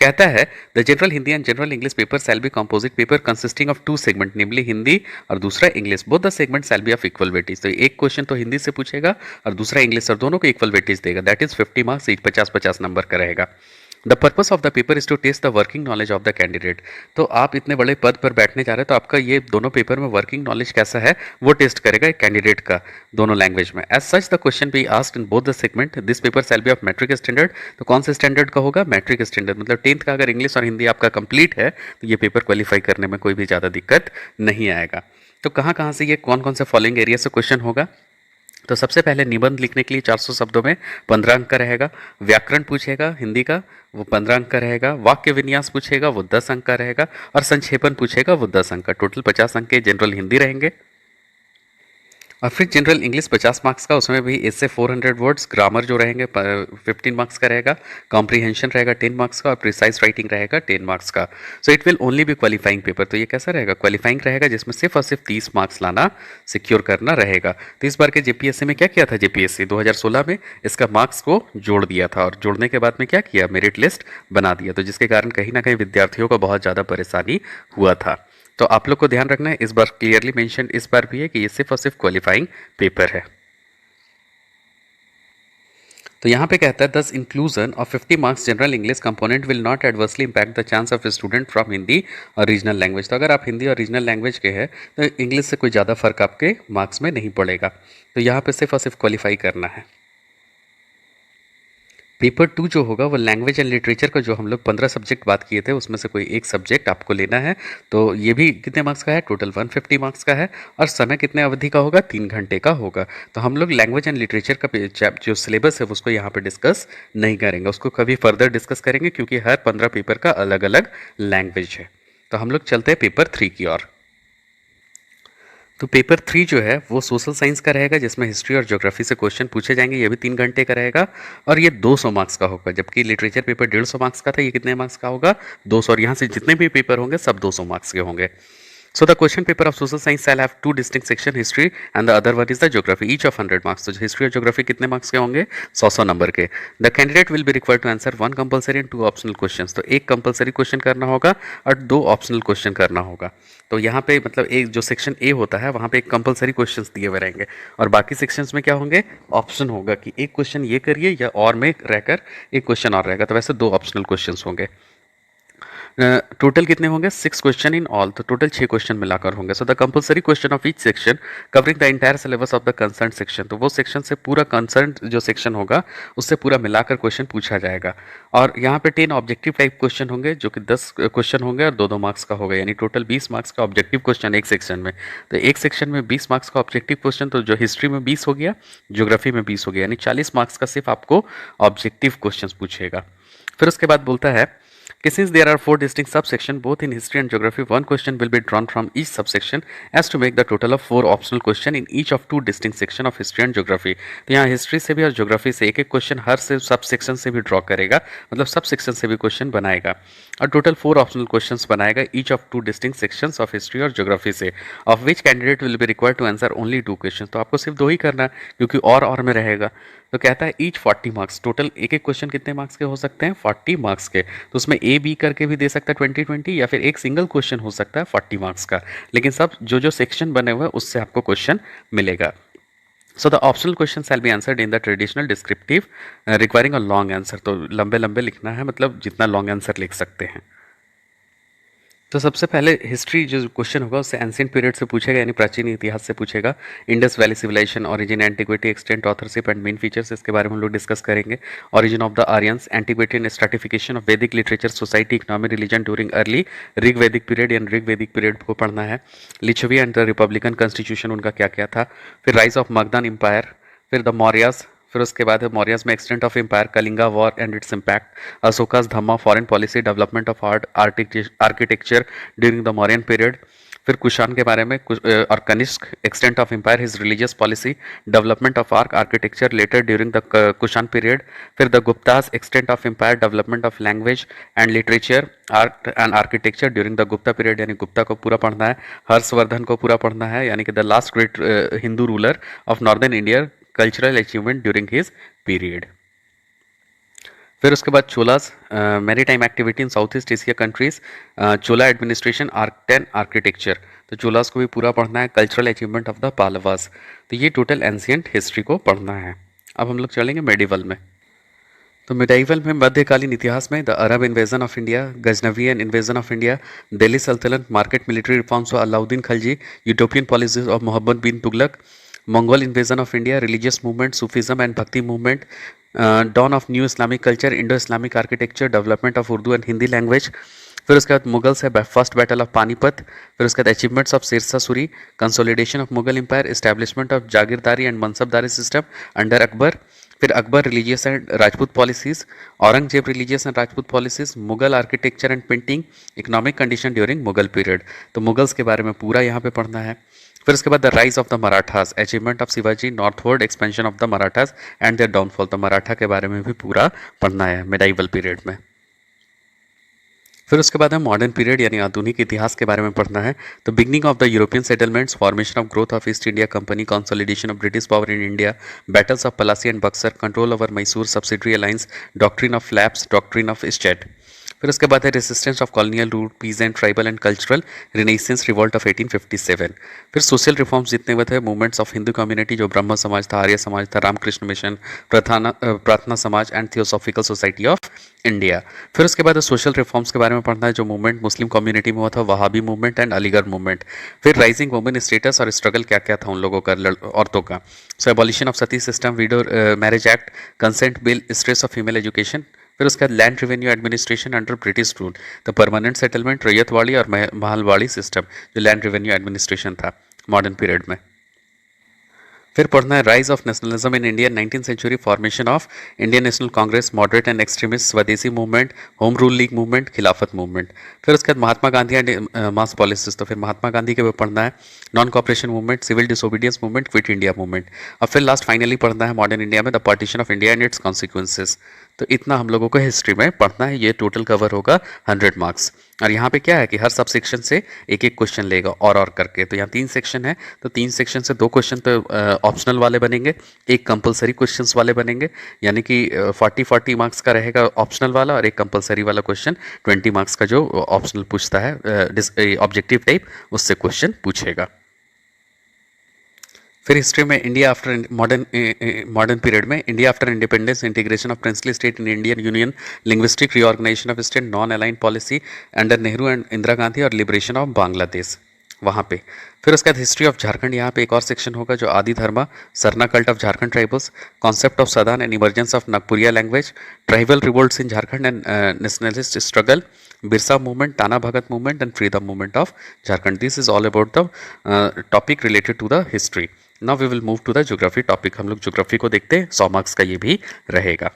कहता है the general Hindi and general English paper shall be composite paper consisting of 2 segment, namely Hindi और दूसरा English, both the segment shall be of equal weightage. तो एक क्वेश्चन तो हिंदी से पूछेगा और दूसरा इंग्लिश, और दोनों को इक्वल वेटेज देगा, दैट इज 50 मार्क्स ईच, 50-50 नंबर का रहेगा। The purpose of the paper is to test the working knowledge of the candidate. तो आप इतने बड़े पद पर बैठने जा रहे हैं, तो आपका ये दोनों पेपर में वर्किंग नॉलेज कैसा है वो टेस्ट करेगा एक कैंडिडेट का, दोनों लैंग्वेज में। As such the question be asked in both the segment, this paper shall be of matric standard. तो कौन से स्टैंडर्ड का होगा, मैट्रिक स्टैंडर्ड, मतलब 10th का अगर इंग्लिश और हिंदी आपका कंप्लीट है तो ये पेपर क्वालिफाई करने में कोई भी ज़्यादा दिक्कत नहीं आएगा। तो कहाँ कहाँ से ये कौन कौन से फॉलोइंग एरिया से क्वेश्चन होगा, तो सबसे पहले निबंध लिखने के लिए 400 शब्दों में 15 अंक का रहेगा। व्याकरण पूछेगा हिंदी का, वो 15 अंक का रहेगा। वाक्य विन्यास पूछेगा, वो 10 अंक का रहेगा। और संक्षेपण पूछेगा, वो 10 अंक का। टोटल 50 अंक के जनरल हिंदी रहेंगे। और फिर जनरल इंग्लिश 50 मार्क्स का, उसमें भी इससे 400 वर्ड्स, ग्रामर जो रहेंगे 15 मार्क्स का रहेगा, कॉम्प्रीहेंशन रहेगा 10 मार्क्स का, और प्रिसाइज राइटिंग रहेगा 10 मार्क्स का। So it will only be qualifying paper. तो ये कैसा रहेगा, क्वालिफाइंग रहेगा, जिसमें सिर्फ और सिर्फ 30 मार्क्स लाना, सिक्योर करना रहेगा। तो इस बार के जेपीएससी में क्या किया था, जेपीएससी 2016 में इसका मार्क्स को जोड़ दिया था, और जोड़ने के बाद में क्या किया, मेरिट लिस्ट बना दिया, तो जिसके कारण कहीं ना कहीं विद्यार्थियों को बहुत ज़्यादा परेशानी हुआ था। तो आप लोग को ध्यान रखना है, इस बार क्लियरली मेंशन इस बार भी है कि ये सिर्फ और सिर्फ क्वालिफाइंग पेपर है। तो यहाँ पे कहता है दस inclusion of 50 marks general English component will not adversely impact the chance of student from Hindi और रीजनल लैंग्वेज। तो अगर आप हिंदी और रीजनल लैंग्वेज के हैं तो इंग्लिश से कोई ज़्यादा फर्क आपके मार्क्स में नहीं पड़ेगा। तो यहाँ पे सिर्फ और सिर्फ क्वालिफाई करना है। पेपर 2 जो होगा वो लैंग्वेज एंड लिटरेचर का, जो हम लोग 15 सब्जेक्ट बात किए थे उसमें से कोई एक सब्जेक्ट आपको लेना है। तो ये भी कितने मार्क्स का है, टोटल 150 मार्क्स का है, और समय कितने अवधि का होगा, 3 घंटे का होगा। तो हम लोग लैंग्वेज एंड लिटरेचर का जो सिलेबस है उसको यहाँ पे डिस्कस नहीं करेंगे, उसको कभी फर्दर डिस्कस करेंगे, क्योंकि हर 15 पेपर का अलग अलग लैंग्वेज है। तो हम लोग चलते हैं पेपर 3 की ओर। तो पेपर 3 जो है वो सोशल साइंस का रहेगा, जिसमें हिस्ट्री और ज्योग्राफी से क्वेश्चन पूछे जाएंगे, ये भी 3 घंटे का रहेगा, और ये 200 मार्क्स का होगा। जबकि लिटरेचर पेपर 150 मार्क्स का था, ये कितने मार्क्स का होगा, 200। और यहाँ से जितने भी पेपर होंगे सब 200 मार्क्स के होंगे। So the question paper of social science shall have two distinct section, history and the other one is the geography, each of 100 marks. तो history और geography कितने marks के होंगे? 100 नंबर के. The candidate will be required to answer one compulsory and two optional questions. तो एक compulsory question करना होगा और दो optional question करना होगा. तो यहाँ पे मतलब एक जो सेक्शन ए होता है वहाँ पे एक कंपलसरी क्वेश्चंस दिए हुए रहेंगे और बाकी सेक्शंस में क्या होंगे, ऑप्शन होगा कि एक क्वेश्चन ये करिए या और में रहकर एक क्वेश्चन और रहेगा. तो वैसे दो ऑप्शनल क्वेश्चंस होंगे. टोटल कितने होंगे? 6 क्वेश्चन इन ऑल. तो टोटल 6 क्वेश्चन मिलाकर होंगे. So the compulsory question of each section covering the entire syllabus of the concern section. तो वो सेक्शन से पूरा कंसर्न जो सेक्शन होगा उससे पूरा मिलाकर क्वेश्चन पूछा जाएगा. और यहाँ पे 10 ऑब्जेक्टिव टाइप क्वेश्चन होंगे जो कि 10 क्वेश्चन होंगे और 2-2 मार्क्स का होगा, यानी टोटल 20 मार्क्स का ऑब्जेक्टिव क्वेश्चन एक सेक्शन में. तो एक सेक्शन में 20 मार्क्स का ऑब्जेक्टिव क्वेश्चन, तो जो हिस्ट्री में 20 हो गया, ज्योग्राफी में 20 हो गया, यानी 40 मार्क्स का सिर्फ आपको ऑब्जेक्टिव क्वेश्चन पूछेगा. फिर उसके बाद बोलता है since there are 4 distinct subsections both in history and geography, one question will be drawn from each subsection as to make the total of 4 optional question in each of 2 distinct section of history and geography. तो यहाँ हिस्ट्री से भी और ज्योग्राफी से एक एक क्वेश्चन हर से सब सेक्शन से भी ड्रॉ करेगा, मतलब सब सेक्शन से भी क्वेश्चन बनाएगा और टोटल 4 ऑप्शनल क्वेश्चंस बनाएगा each of 2 distinct sections of history और ज्योग्राफी से, of which candidate will be required to answer only 2 question. तो आपको सिर्फ 2 ही करना है क्योंकि और में रहेगा. तो कहता है ईच 40 मार्क्स. टोटल एक एक क्वेश्चन कितने मार्क्स के हो सकते हैं? 40 मार्क्स के. तो उसमें ए बी करके भी दे सकता है 20-20 या फिर एक सिंगल क्वेश्चन हो सकता है 40 मार्क्स का, लेकिन सब जो सेक्शन बने हुए हैं उससे आपको क्वेश्चन मिलेगा. So the optional question shall be answered in the traditional descriptive requiring a long answer. तो लंबे लंबे लिखना है, मतलब जितना लॉन्ग आंसर लिख सकते हैं. तो सबसे पहले हिस्ट्री जो क्वेश्चन होगा उससे एंशिएंट पीरियड से पूछेगा, यानी प्राचीन इतिहास से पूछेगा. Indus valley civilisation, origin, antiquity, extent, authorship and main features, इसके बारे में हम लोग डिस्कस करेंगे. Origin of the Aryans, antiquity and stratification of Vedic literature, society, economy, religion during early Rig Vedic period यानी ऋग वैदिक पीरियड को पढ़ना है. Lichchhavi and the republican constitution, उनका क्या क्या था. फिर राइज ऑफ मगधन एम्पायर, फिर द मौर्यास, फिर उसके बाद है मौर्यास में extent of empire, Kalinga war and its impact, Ashoka's dhamma, foreign policy, development of art, architecture during the Mauryan period. फिर कुषाण के बारे में और Kanishka, extent of empire, his religious policy, development of architecture later during the Kushan period. फिर the Guptas, extent of empire, development of language and literature, art and architecture during the Gupta period, यानी गुप्ता को पूरा पढ़ना है. हर्षवर्धन को पूरा पढ़ना है, यानी कि the last great Hindu ruler of northern India, cultural achievement during his period. फिर उसके बाद Cholas, maritime activity in south east Asia countries, Chola administration, art and architecture. तो चोलास को भी पूरा पढ़ना है. Cultural achievement of the Pallavas. तो ये टोटल एंशिएंट हिस्ट्री को पढ़ना है. अब हम लोग चलेंगे मेडिवल में. तो मेडाइवल में मध्यकालीन इतिहास में the Arab invasion of India, Ghaznavian invasion of India, Delhi Sultanate, market military reforms of Alauddin Khalji, utopian policies of Mohammad bin Tughlaq, Mongol invasion of India, religious movement, Sufism and Bhakti movement, dawn of new Islamic culture, Indo-Islamic architecture, development of Urdu and Hindi language. फिर उसके बाद मुगल्स है, फर्स्ट बैटल ऑफ पानीपत. फिर उसके बाद achievements of Sher Shah Suri, consolidation of Mughal empire, establishment of jagirdari and mansabdari system under Akbar. फिर Akbar religious and Rajput policies, Aurangzeb religious and Rajput policies, Mughal architecture and painting, economic condition during Mughal period. तो मुगल्स के बारे में पूरा यहाँ पे पढ़ना है. फिर उसके बाद the rise of the Marathas, achievement of Shivaji, northward expansion of the Marathas and their downfall. तो मराठा के बारे में भी पूरा पढ़ना है मिडाइवल पीरियड में. फिर उसके बाद है मॉडर्न पीरियड यानी आधुनिक इतिहास के बारे में पढ़ना है. तो beginning of the European settlements, formation of growth of East India company, consolidation of British power in India, battles of Plassey and Buxar, control over Mysore subsidiary alliance, doctrine of lapse, doctrine of state. फिर उसके बाद है resistance of colonial rule, peasant, tribal and cultural, renaissance, revolt of 1857. फिर सोशल रिफॉर्म्स जितने हुए थे, मूवमेंट्स ऑफ हिंदू कम्युनिटी जो ब्रह्म समाज था, आर्य समाज था, रामकृष्ण मिशन, प्रार्थना समाज and theosophical society of India. फिर उसके बाद सोशल रिफॉर्म्स के बारे में पढ़ना है जो मूवमेंट मुस्लिम कम्युनिटी में हुआ था, Wahabi movement and Aligarh movement. फिर राइजिंग वुमेन स्टेटस और स्ट्रगल क्या क्या था उन लोगों का, औरतों का. So abolition of sati system, widow marriage act, consent bill, stress of female education. फिर उसके बाद land revenue administration under British rule, the permanent settlement, ryotwari और महलवाड़ी सिस्टम जो लैंड रेवेन्यू एडमिनिस्ट्रेशन था मॉडर्न पीरियड में. फिर पढ़ना है rise of nationalism in India, 19th century, formation of Indian National Congress, moderate and extremist, swadeshi movement, home rule league movement, Khilafat movement. फिर उसके बाद Mahatma Gandhi and mass policies. तो फिर महात्मा गांधी के ऊपर पढ़ना है non cooperation movement, civil disobedience movement, quit India movement. और फिर लास्ट फाइनली पढ़ना है मॉडर्न इंडिया में the partition of India and its consequences. तो इतना हम लोगों को हिस्ट्री में पढ़ना है, ये टोटल कवर होगा 100 मार्क्स। और यहाँ पे क्या है कि हर सब सेक्शन से एक एक क्वेश्चन लेगा और करके। तो यहाँ 3 सेक्शन है, तो 3 सेक्शन से 2 क्वेश्चन तो ऑप्शनल वाले बनेंगे, एक कंपलसरी क्वेश्चंस वाले बनेंगे, यानी कि 40 मार्क्स का रहेगा ऑप्शनल वाला, और एक कंपलसरी वाला क्वेश्चन 20 मार्क्स का जो ऑप्शनल पूछता है ऑब्जेक्टिव टाइप, उससे क्वेश्चन पूछेगा। फिर हिस्ट्री में इंडिया आफ्टर मॉडर्न पीरियड में India after independence, integration of princely state in Indian union, linguistic reorganisation of state, non aligned policy under Nehru and Indira Gandhi, और लिबरेशन ऑफ बांग्लादेश वहाँ पे। फिर उसके बाद हिस्ट्री ऑफ झारखंड, यहाँ पे एक और सेक्शन होगा जो Adi Dharma, Sarna cult of Jharkhand tribals, concept of Sadan and emergence of Nagpuria language, tribal revolts in Jharkhand and nationalist struggle, Birsa movement, Tana Bhagat movement and freedom movement of Jharkhand. This is all about the topic related to the history. Now we will move to the geography topic. हम लोग ज्योग्राफी को देखते हैं, 100 मार्क्स का ये भी रहेगा।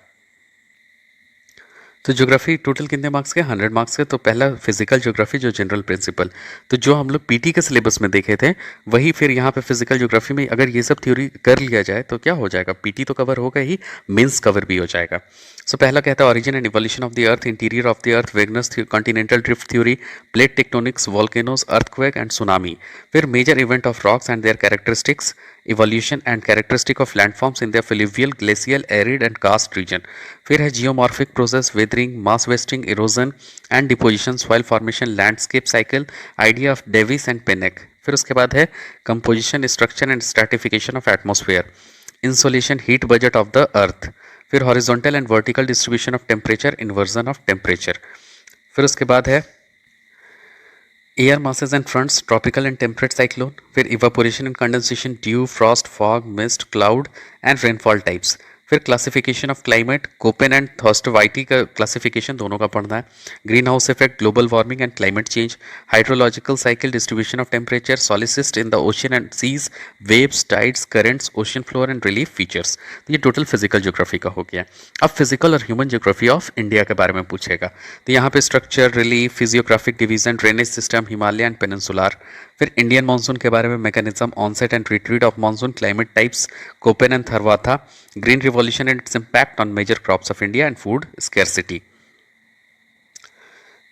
तो ज्योग्राफी टोटल कितने मार्क्स के? 100 मार्क्स के। तो पहला फिजिकल ज्योग्राफी जो जनरल प्रिंसिपल, तो जो हम लोग पीटी के सिलेबस में देखे थे वही फिर यहाँ पे फिजिकल ज्योग्राफी में अगर ये सब थ्योरी कर लिया जाए तो क्या हो जाएगा, पीटी तो कवर होगा ही, मेंस कवर भी हो जाएगा। सो पहला कहता है origin and evolution of the earth, interior of the earth, Wegener's continental drift theory, plate tectonics, volcanoes, earthquake and tsunami. फिर major event of rocks and their characteristics, evolution and characteristic of landforms in their fluvial, glacial, arid and karst region. फिर है geomorphic process, weathering, mass wasting, erosion and deposition, soil formation, landscape cycle, idea of Davis and Pennock. फिर उसके बाद है composition, structure and stratification of atmosphere, insolation, heat budget of the earth. फिर horizontal and vertical distribution of temperature, inversion of temperature. फिर उसके बाद है air masses and fronts, tropical and temperate cyclone, फिर evaporation and condensation, dew, frost, fog, mist, cloud and rainfall types. फिर classification of climate, Koppen and Thornthwaite का क्लासिफिकेशन दोनों का पढ़ना है, green house effect, global warming and climate change, hydrological cycle, distribution of temperature, सॉलिसिस्ट in the ocean and seas, waves, tides, currents, ocean floor and relief features. तो ये टोटल फिजिकल ज्योग्राफी का हो गया। अब फिजिकल और ह्यूमन ज्योग्राफी ऑफ इंडिया के बारे में पूछेगा, तो यहाँ पे structure, relief, physiographic division, drainage system, Himalaya and peninsular. फिर इंडियन मानसून के बारे में, mechanism, onset and retreat of monsoon, climate types, Koppen and Thornthwaite, green revolution and its impact on major crops of India and food scarcity.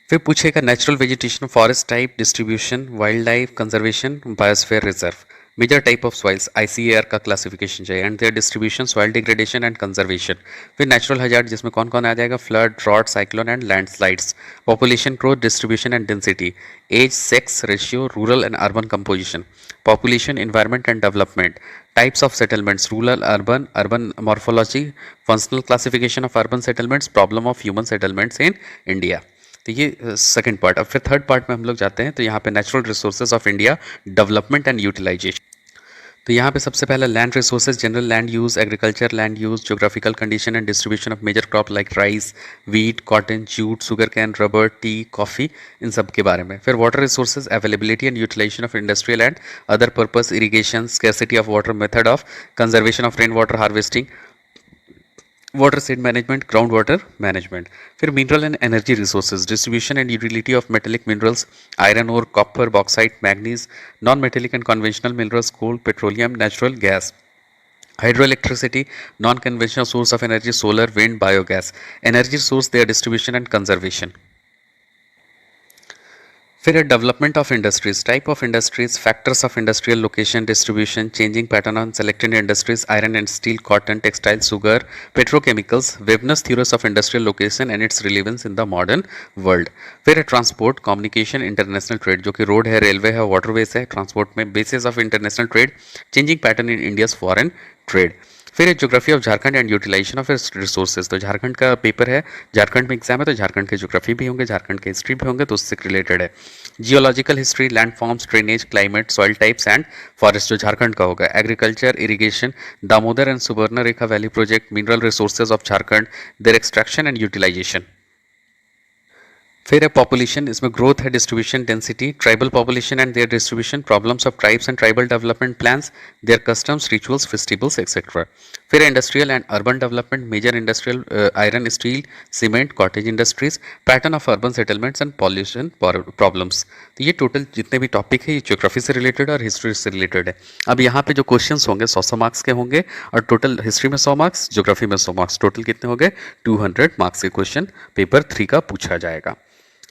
फिर पूछेगा natural vegetation, forest type, distribution, wild life, conservation, biosphere reserve, major type of soils, ICAR का क्लासिफिकेशन चाहिए, and their distribution, soil degradation and conservation. फिर नेचुरल हजार्ड जिसमें कौन कौन आ जाएगा, flood, drought, cyclone and landslides, population growth, distribution and density, age, sex ratio, rural and urban composition, population, environment and development, types of settlements, rural, urban, urban morphology, functional classification of urban settlements, problem of human settlements in India. तो ये सेकंड पार्ट। अब फिर थर्ड पार्ट में हम लोग जाते हैं, तो यहाँ पे natural resources of India, development and utilisation. तो यहाँ पे सबसे पहला land resources, general land use, agriculture land use, geographical condition and distribution of major crop like rice, wheat, cotton, jute, sugar cane, rubber, tea, coffee, इन सब के बारे में। फिर water resources, availability and utilisation of industrial and other purpose, irrigation, scarcity of water, method of conservation of rain water harvesting, water seed management, ground water management. फिर mineral and energy resources, distribution and utility of metallic minerals, iron ore, copper, bauxite, manganese, non metallic and conventional minerals, coal, petroleum, natural gas, hydro electricity, non conventional source of energy, solar, wind, biogas, energy source, their distribution and conservation. फिर development of industries, type of industries, factors of industrial location, distribution, changing pattern on selected industries, iron and steel, cotton, textile, sugar, petrochemicals, वेबनस theories of industrial location and it's relevance in the modern world. फिर है ट्रांसपोर्ट, कम्युनिकेशन, इंटरनेशनल ट्रेड, जो कि रोड है, रेलवे है, वाटरवेज है, ट्रांसपोर्ट में basis of international trade, changing pattern in India's foreign trade. फिर है geography of Jharkhand and utilisation of its resources. तो झारखंड का पेपर है, झारखंड में एग्जाम है, तो झारखंड के ज्योग्राफी भी होंगे, झारखंड के हिस्ट्री भी होंगे, तो उससे रिलेटेड है। Geological history, land forms, drainage, climate, soil types and forest, जो झारखंड का होगा। Agriculture, irrigation, Damodar and Subarnarekha valley project, mineral resources of Jharkhand, their extraction and utilisation. फिर है पॉपुलेशन, इसमें ग्रोथ है, distribution, density, tribal population and their distribution, problems of tribes and tribal development plans, their customs, rituals, festivals etcetera. फिर है industrial and urban development, major industrial iron, steel, cement, cottage industries, pattern of urban settlements and pollution problems. तो ये टोटल जितने भी टॉपिक है ये ज्योग्राफी से रिलेटेड और हिस्ट्री से रिलेटेड है। अब यहाँ पे जो क्वेश्चन होंगे 100 मार्क्स के होंगे और टोटल हिस्ट्री में 100 मार्क्स, ज्योग्राफी में 100 मार्क्स, टोटल कितने हो गए 200 मार्क्स के क्वेश्चन पेपर 3 का पूछा जाएगा।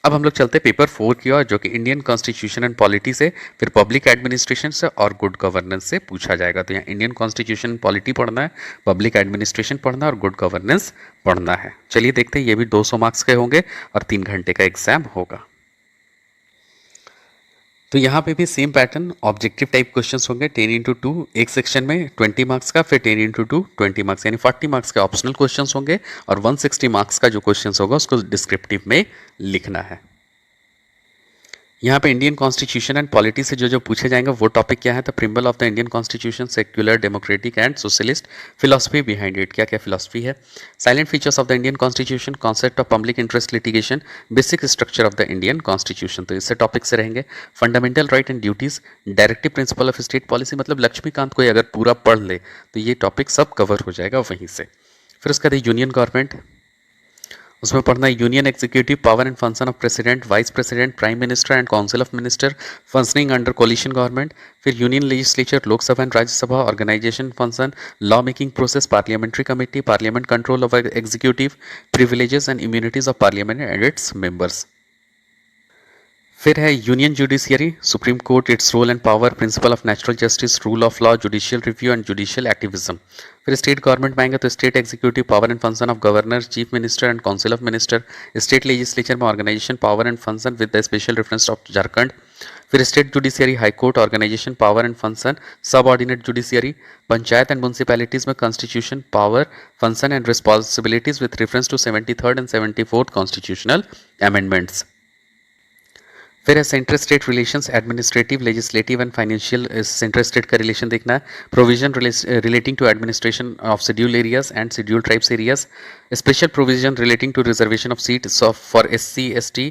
अब हम लोग चलते हैं पेपर 4 की ओर, जो कि इंडियन कॉन्स्टिट्यूशन एंड पॉलिटी से, फिर पब्लिक एडमिनिस्ट्रेशन से और गुड गवर्नेंस से पूछा जाएगा। तो यहाँ इंडियन कॉन्स्टिट्यूशन एंड पॉलिटी पढ़ना है, पब्लिक एडमिनिस्ट्रेशन पढ़ना है और गुड गवर्नेंस पढ़ना है। चलिए देखते हैं, ये भी 200 मार्क्स के होंगे और 3 घंटे का एग्जाम होगा। तो यहाँ पे भी same pattern, objective type questions होंगे 10 इंटू 2, एक सेक्शन में 20 मार्क्स का, फिर 10 इंटू 2 20 मार्क्स, यानी 40 मार्क्स के ऑप्शनल क्वेश्चंस होंगे और 160 मार्क्स का जो क्वेश्चंस होगा उसको डिस्क्रिप्टिव में लिखना है। यहाँ पे इंडियन कॉन्स्टिट्यूशन एंड पॉलिटी से जो जो पूछे जाएंगे वो टॉपिक क्या है, तो preamble of the Indian constitution, secular, democratic and socialist, philosophy behind it, क्या क्या फिलोसफी है, salient features of the Indian constitution, concept of public interest litigation, basic structure of the Indian constitution. तो इससे टॉपिक से रहेंगे fundamental right and duties, directive principle of state policy, मतलब लक्ष्मीकांत को अगर पूरा पढ़ ले तो ये टॉपिक सब कवर हो जाएगा वहीं से। फिर उसका यूनियन गवर्नमेंट, उसमें पढ़ना है union executive, power and function of president, vice president, prime minister and council of minister functioning under coalition government. फिर union legislature, Lok Sabha and Rajya Sabha, organisation function, law making process, parliamentary committee, parliament control of executive, privileges and immunities of parliament and its members. फिर है union judiciary, supreme court, its role and power, principle of natural justice, rule of law, judicial review and judicial activism. फिर स्टेट गवर्नमेंट में आएंगे तो state executive, power and function of governor, chief minister and council of minister. State legislature में organisation, power and function with the special reference of Jharkhand. फिर state judiciary, high court, organisation, power and function, subordinate judiciary. Panchayat and municipalities में constitution, power, function and responsibilities with reference to 73rd and 74th constitutional amendments. फिर है central state relations, administrative, legislative and financial, central state का रिलेशन देखना है। Provision relating to administration of schedule areas and schedule tribes areas. Special provision relating to reservation of seats for SC ST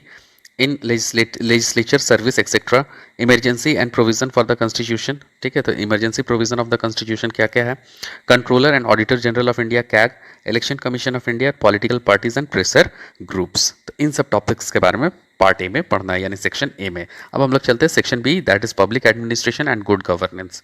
in legislature service etcetera. Emergency and provision for the constitution, ठीक है, तो emergency provision of the constitution क्या क्या है। Controller and auditor general of India CAG, election commission of India, political parties and pressure groups. तो इन सब टॉपिक्स के बारे में पार्ट ए में पढ़ना है, यानी सेक्शन ए में। अब हम लोग चलते हैं section B, that is public administration and good governance.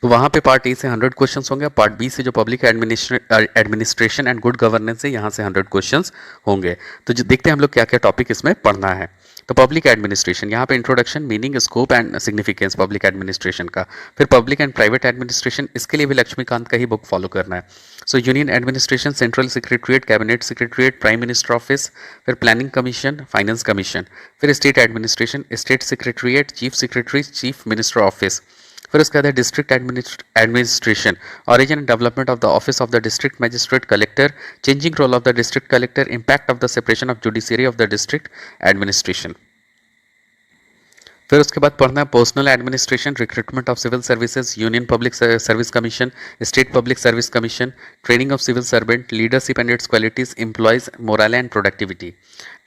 तो वहाँ पे पार्ट ए से 100 क्वेश्चंस होंगे, पार्ट बी से जो public administration and good governance है यहाँ से 100 क्वेश्चंस होंगे। तो जो देखते हैं हम लोग क्या क्या टॉपिक इसमें पढ़ना है। तो पब्लिक एडमिनिस्ट्रेशन, यहाँ पे introduction, meaning, scope and significance public administration का। फिर पब्लिक एंड प्राइवेट एडमिनिस्ट्रेशन, इसके लिए भी लक्ष्मीकांत का ही बुक फॉलो करना है। So union administration, central secretariat, cabinet secretariat, prime minister office, फिर प्लानिंग कमीशन, फाइनेंस कमीशन। फिर state administration, state secretariat, chief secretary, chief minister office. फिर उसके बाद है district administration, origin and development of the office of the district magistrate collector, changing role of the district collector, impact of the separation of judiciary of the district administration. फिर उसके बाद पढ़ना है personal administration, recruitment of civil services, union public service commission, state public service commission, training of civil servant, leadership and its qualities, employees, morale and productivity,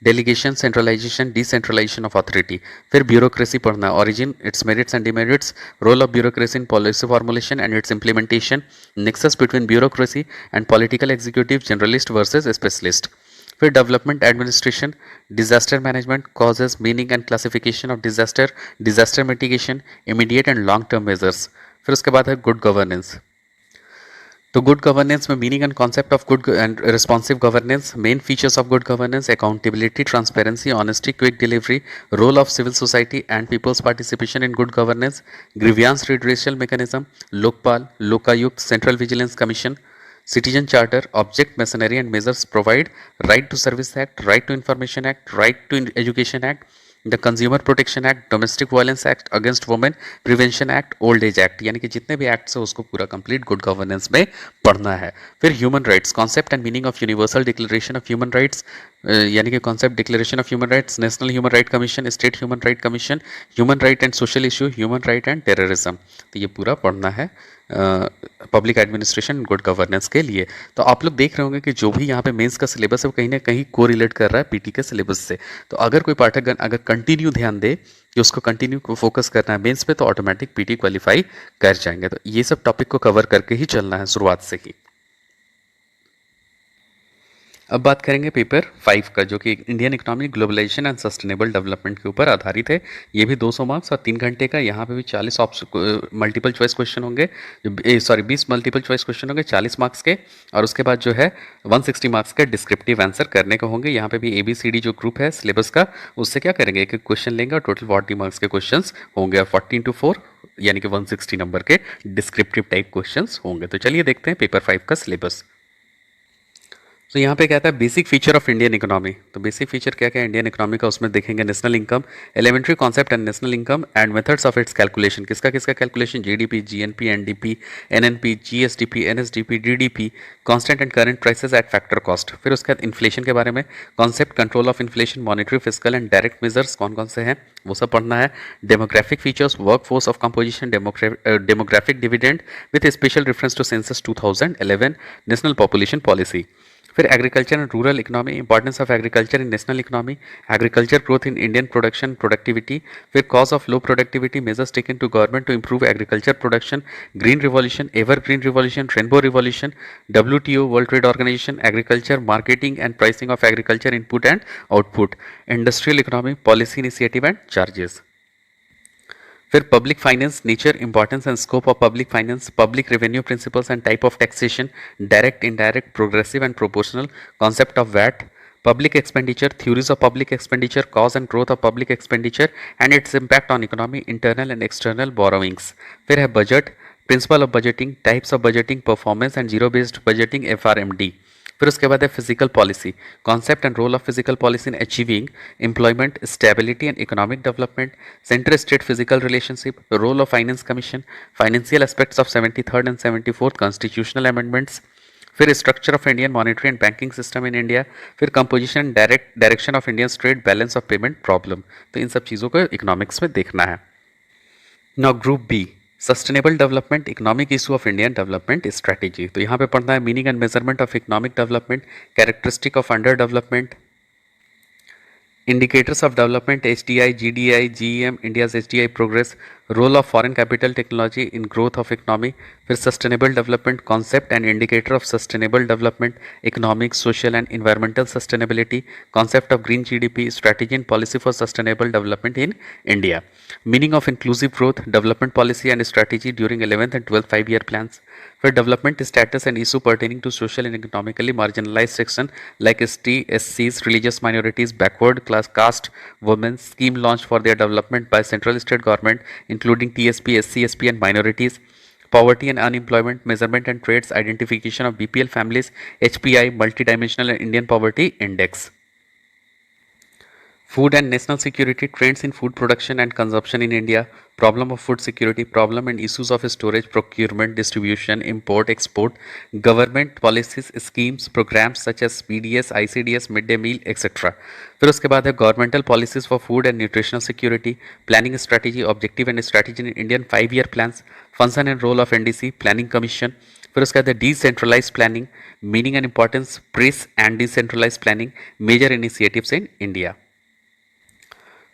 delegation, centralisation, decentralisation of authority. फिर ब्यूरोक्रेसी पढ़ना, origin, its merits and demerits, role of bureaucracy in policy formulation and its implementation, nexus between bureaucracy and political executive, generalist versus specialist. फिर development administration, disaster management, causes, meaning and classification of disaster, disaster mitigation, immediate and long term measures. फिर उसके बाद है गुड गवर्नेंस। तो गुड गवर्नेंस में meaning and concept of good and responsive governance, main features of good governance, accountability, transparency, honesty, quick delivery, role of civil society and people's participation in good governance, grievance redressal mechanism, Lokpal, Lokayukta, central vigilance commission, Citizen Charter, Object Machinery and Measures Provide, Right to Service Act, Right to Information Act, Right to Education Act, the Consumer Protection Act, Domestic Violence Act Against Women, Prevention Act, Old Age Act, यानी कि जितने भी एक्ट्स है उसको पूरा कंप्लीट गुड गवर्नेंस में पढ़ना है। फिर human rights, concept and meaning of universal declaration of human rights, यानी कि concept declaration of human rights, national human right commission, state human right commission, human right and social issue, human right and terrorism. तो ये पूरा पढ़ना है पब्लिक एडमिनिस्ट्रेशन गुड गवर्नेंस के लिए। तो आप लोग देख रहे होंगे कि जो भी यहाँ पे मेंस का सिलेबस है वो कहीं ना कहीं कोरिलेट कर रहा है पीटी के सिलेबस से। तो अगर कोई पाठकगण अगर कंटिन्यू ध्यान दे कि उसको कंटिन्यू फोकस करना है मेंस पे, तो ऑटोमेटिक पीटी क्वालिफाई कर जाएंगे। तो ये सब टॉपिक को कवर करके ही चलना है शुरुआत से ही। अब बात करेंगे पेपर 5 का, जो कि Indian economy, globalisation and sustainable development के ऊपर आधारित है। ये भी 200 मार्क्स और 3 घंटे का। यहाँ पे भी 40 मल्टीपल चॉइस क्वेश्चन होंगे, 20 मल्टीपल चॉइस क्वेश्चन होंगे 40 मार्क्स के, और उसके बाद जो है 160 मार्क्स के डिस्क्रिप्टिव आंसर करने को होंगे। यहाँ पे भी ABCD जो ग्रुप है सिलेबस का, उससे क्या करेंगे, एक एक क्वेश्चन लेंगे और टोटल 40 मार्क्स के क्वेश्चन होंगे, 40 × 4 यानी कि 160 नंबर के डिस्क्रिप्टिव टाइप क्वेश्चन होंगे। तो चलिए देखते हैं पेपर 5 का सिलेबस। तो यहाँ पे कहता है basic feature of Indian economy. तो बेसिक फीचर क्या क्या है इंडियन इकोनॉमी का, उसमें देखेंगे national income, elementary concept and national income and methods of its calculation. किसका किसका calculation, GDP, GNP, NDP, NNP, GSDP, NSDP, DDP, constant and current prices at factor cost. फिर उसके बाद इन्फ्लेशन के बारे में, concept, control of inflation, monetary, fiscal and direct measures कौन कौन से हैं वो सब पढ़ना है। Demographic features, work force of composition, demographic dividend with special reference to census 2011, national population policy. फिर agriculture and rural economy, importance of agriculture in national economy, agriculture growth in Indian production productivity. फिर cause of low productivity, measures taken to government to improve agriculture production, green revolution, ever green revolution, rainbow revolution, WTO world trade organisation, agriculture marketing and pricing of agriculture input and output, industrial economy, policy initiative and charges. फिर public finance, nature, importance and scope of public finance, public revenue principles and type of taxation, direct, indirect, progressive and proportional, concept of VAT, public expenditure, theories of public expenditure, cause and growth of public expenditure and its impact on economy, internal and external borrowings. फिर है budget, principle of budgeting, types of budgeting, performance and zero based budgeting, FRMD। फिर उसके बाद है physical policy, concept and role of physical policy in achieving employment, stability and economic development, centre state physical relationship, role of finance commission, financial aspects of 73rd and 74th constitutional amendments. फिर structure of Indian monetary and banking system in India. फिर composition, direction of Indian trade, balance of payment problem. तो इन सब चीज़ों को इकोनॉमिक्स में देखना है। Now group B, sustainable development, economic issue of Indian development strategy. तो यहाँ पे पढ़ना है meaning and measurement of economic development, characteristic of under development, indicators of development, HDI, GDI, GEM, India's HDI progress, role of foreign capital technology in growth of economy, फिर sustainable development concept and indicator of sustainable development, economic, social and environmental sustainability, concept of green GDP, strategy and policy for sustainable development in India, meaning of inclusive growth, development policy and strategy during 11th and 12th 5-year plans, for development status and issue pertaining to social and economically marginalized section like ST, SCs, religious minorities, backward class caste, women, scheme launched for their development by central state government including TSP, SC, SP and minorities, poverty and unemployment measurement and traits, identification of BPL families, HPI, multidimensional and Indian poverty index. Food and national security, trends in food production and consumption in India, problem of food security, problem and issues of storage, procurement, distribution, import, export, government policies, schemes, programs such as PDS, ICDS, midday meal, etc. फिर उसके बाद है governmental policies for food and nutritional security, planning strategy, objective and strategy in Indian 5-year plans, function and role of NDC, planning commission. फिर उसके बाद है decentralise planning, meaning and importance, press and decentralise planning, major initiatives in India.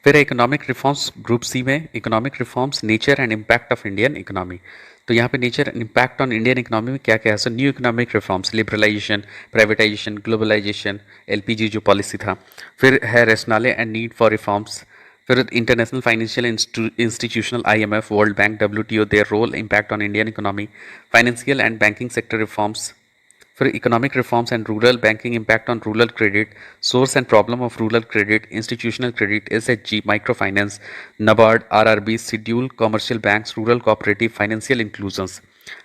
फिर इकोनॉमिक रिफॉर्म्स ग्रुप सी में, economic reforms, nature and impact of Indian economy. तो यहाँ पे nature and impact on Indian economy में क्या क्या है, so new economic reforms, liberalisation, privatisation, globalisation, LPG जो पॉलिसी था। फिर है rationale and need for reforms. फिर international financial institutional, IMF, world bank, WTO, their role, impact on Indian economy, financial and banking sector reforms. फिर economic reforms and rural banking, impact on rural credit, source and problem of rural credit, institutional credit, SHG, micro finance, NABARD, RRB, schedule commercial banks, rural cooperative, financial inclusions.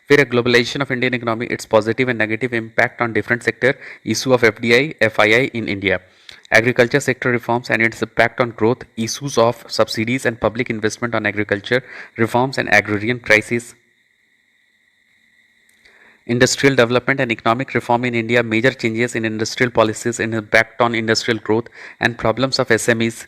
फिर globalisation of Indian economy, it's positive and negative impact on different sector, issue of FDI, FII in India, agriculture sector reforms and its impact on growth, issues of subsidies and public investment on agriculture, reforms and agrarian crisis, industrial development and economic reform in India, major changes in industrial policies and impact on industrial growth and problems of SMEs,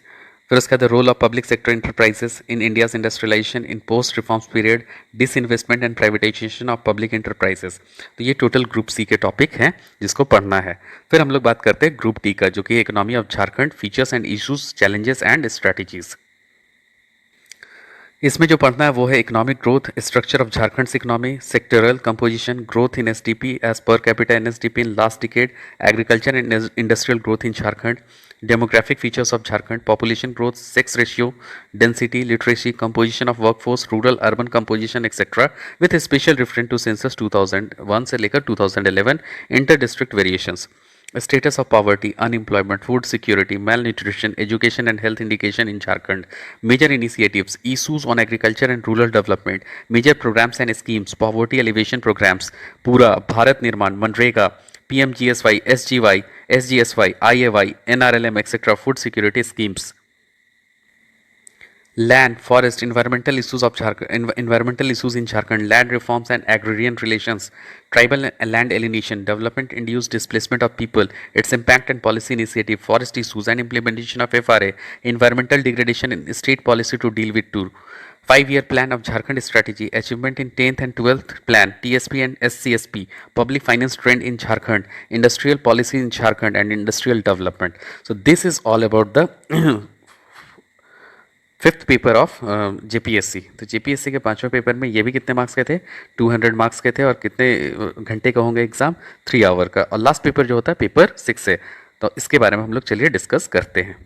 फिर उसके बाद role of public sector enterprises in India's industrialisation in post reforms period, disinvestment and privatisation of public enterprises. तो ये टोटल ग्रुप सी के टॉपिक हैं जिसको पढ़ना है। फिर हम लोग बात करते हैं ग्रुप डी का, जो कि economy of Jharkhand, features and issues, challenges and strategies. इसमें जो पढ़ना है वो है economic growth, structure of Jharkhand economy, sectoral composition, growth in SDP as per capita in SDP in last decade, agriculture and industrial growth in Jharkhand, demographic features of Jharkhand, population growth, sex ratio, density, literacy, composition of workforce, rural urban composition etc. with a special reference to census 2001 से लेकर 2011, inter district variations, status of poverty, unemployment, food security, malnutrition, education and health indication in Jharkhand, major initiatives, issues on agriculture and rural development, major programs and schemes, poverty alleviation programs, पूरा भारत निर्माण, MNREGA, PMGSY, SGY, SGSY, IAY, NRLM, etc. Food security schemes. Land, forest, environmental issues of Jharkhand, environmental issues in Jharkhand, land reforms and agrarian relations, tribal land alienation, development-induced displacement of people, its impact and policy initiative, forest issues and implementation of FRA, environmental degradation and state policy to deal with too. 5-year plan of Jharkhand strategy, achievement in 10th and 12th plan, TSP and SCSP, public finance trend in Jharkhand, industrial policy in Jharkhand and industrial development. So this is all about the fifth paper of JPSC. तो जेपीएससी के पांचवें पेपर में ये भी कितने मार्क्स के थे, 200 मार्क्स के थे, और कितने घंटे का होंगे एग्जाम, 3 आवर का। और लास्ट पेपर जो होता है पेपर 6 है। तो इसके बारे में हम लोग चलिए डिस्कस करते हैं।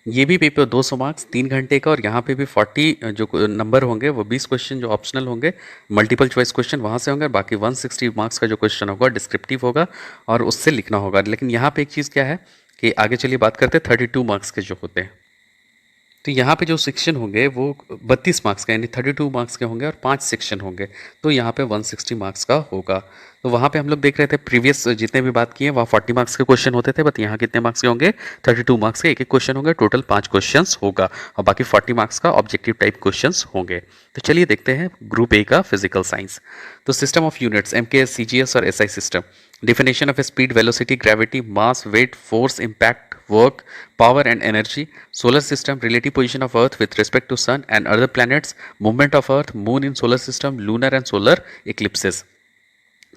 ये भी पेपर 200 मार्क्स 3 घंटे का, और यहाँ पे भी 40 जो नंबर होंगे वो 20 क्वेश्चन जो ऑप्शनल होंगे, मल्टीपल चॉइस क्वेश्चन वहाँ से होंगे, बाकी 160 मार्क्स का जो क्वेश्चन होगा डिस्क्रिप्टिव होगा और उससे लिखना होगा। लेकिन यहाँ पे एक चीज़ क्या है कि आगे चलिए बात करते हैं 32 मार्क्स के जो होते हैं। तो यहाँ पे जो सेक्शन होंगे वो 32 मार्क्स का यानी 32 मार्क्स के होंगे, और 5 सेक्शन होंगे, तो यहाँ पे 160 मार्क्स का होगा। तो वहाँ पे हम लोग देख रहे थे प्रीवियस जितने भी बात किए वहाँ 40 मार्क्स के क्वेश्चन होते थे, बट यहाँ कितने मार्क्स के होंगे, 32 मार्क्स के एक एक क्वेश्चन होंगे, टोटल 5 क्वेश्चन होगा, और बाकी 40 मार्क्स का ऑब्जेक्टिव टाइप क्वेश्चन होंगे। तो चलिए देखते हैं ग्रुप ए का फिजिकल साइंस। तो system of units, MKS, CGS और SI system, definition of speed, velocity, gravity, mass, weight, force, impact, work, power and energy, solar system, relative position of earth with respect to sun and other planets, movement of earth, moon in solar system, lunar and solar eclipses,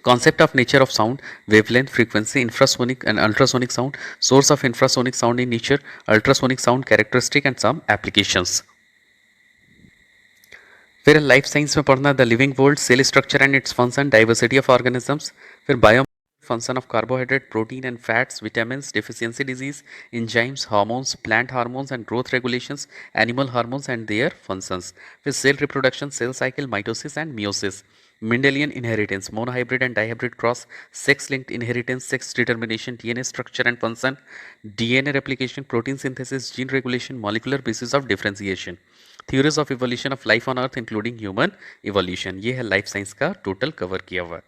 concept of nature of sound, wavelength, frequency, infrasonic and ultrasonic sound, source of infrasonic sound in nature, ultrasonic sound characteristic and some applications. फिर लाइफ साइंस में पढ़ना the living world, cell structure and its function, diversity of organisms, फिर bio function of carbohydrate, protein and fats, vitamins, deficiency disease, enzymes, hormones, plant hormones and growth regulations, animal hormones and their functions, with cell reproduction, cell cycle, mitosis and meiosis, Mendelian inheritance, monohybrid and dihybrid cross, sex-linked inheritance, sex determination, DNA structure and function, DNA replication, protein synthesis, gene regulation, molecular basis of differentiation, theories of evolution of life on earth including human evolution। ये है लाइफ साइंस का टोटल कवर किया हुआ।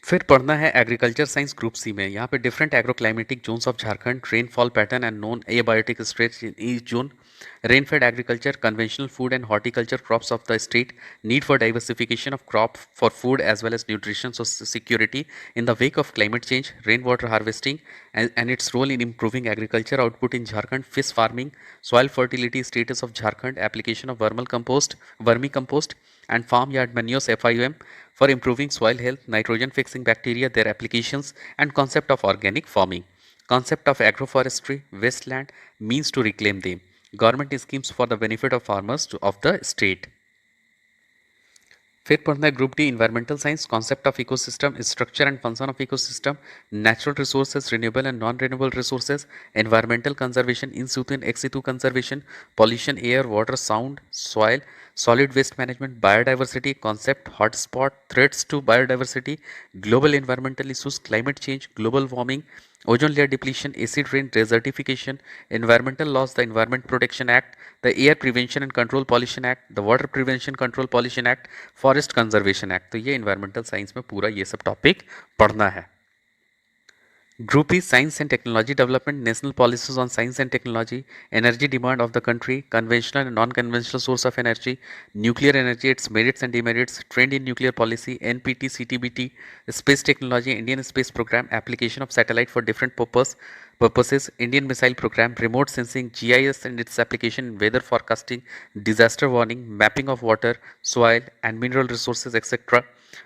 फिर पढ़ना है एग्रीकल्चर साइंस ग्रुप सी में। यहाँ पे different agroclimatic zones of Jharkhand, rainfall pattern and non abiotic stress in each zone, rainfed agriculture, conventional food and horticulture crops of the state, need for diversification of crop for food as well as nutrition security in the wake of climate change, rain water harvesting and its role in improving agriculture output in Jharkhand, fish farming, soil fertility status of Jharkhand, application of vermicompost and farmyard manures FIUM for improving soil health, nitrogen fixing bacteria, their applications and concept of organic farming, concept of agroforestry, wasteland, means to reclaim them, government schemes for the benefit of farmers of the state। फिर पढ़ना है group D environmental science, concept of ecosystem, structure and function of ecosystem, natural resources, renewable and non renewable resources, environmental conservation, in situ and ex situ conservation, pollution, air, water, sound, soil, solid waste management, biodiversity concept, hotspot, threats to biodiversity, global environmental issues, climate change, global warming, ozone layer depletion, acid rain, desertification, environmental laws, the Environment Protection Act, the Air Prevention and Control Pollution Act, the Water Prevention Control Pollution Act, Forest Conservation Act। तो ये environmental science में पूरा ये सब टॉपिक पढ़ना है। Group is Science and Technology Development, National Policies on Science and Technology, Energy Demand of the Country, Conventional and Non-Conventional Source of Energy, Nuclear Energy, its Merits and Demerits, Trend in Nuclear Policy, NPT, CTBT, Space Technology, Indian Space Program, Application of Satellite for Different purposes, Indian Missile Program, Remote Sensing, GIS and its application in weather forecasting, disaster warning, mapping of water, soil and mineral resources, etc.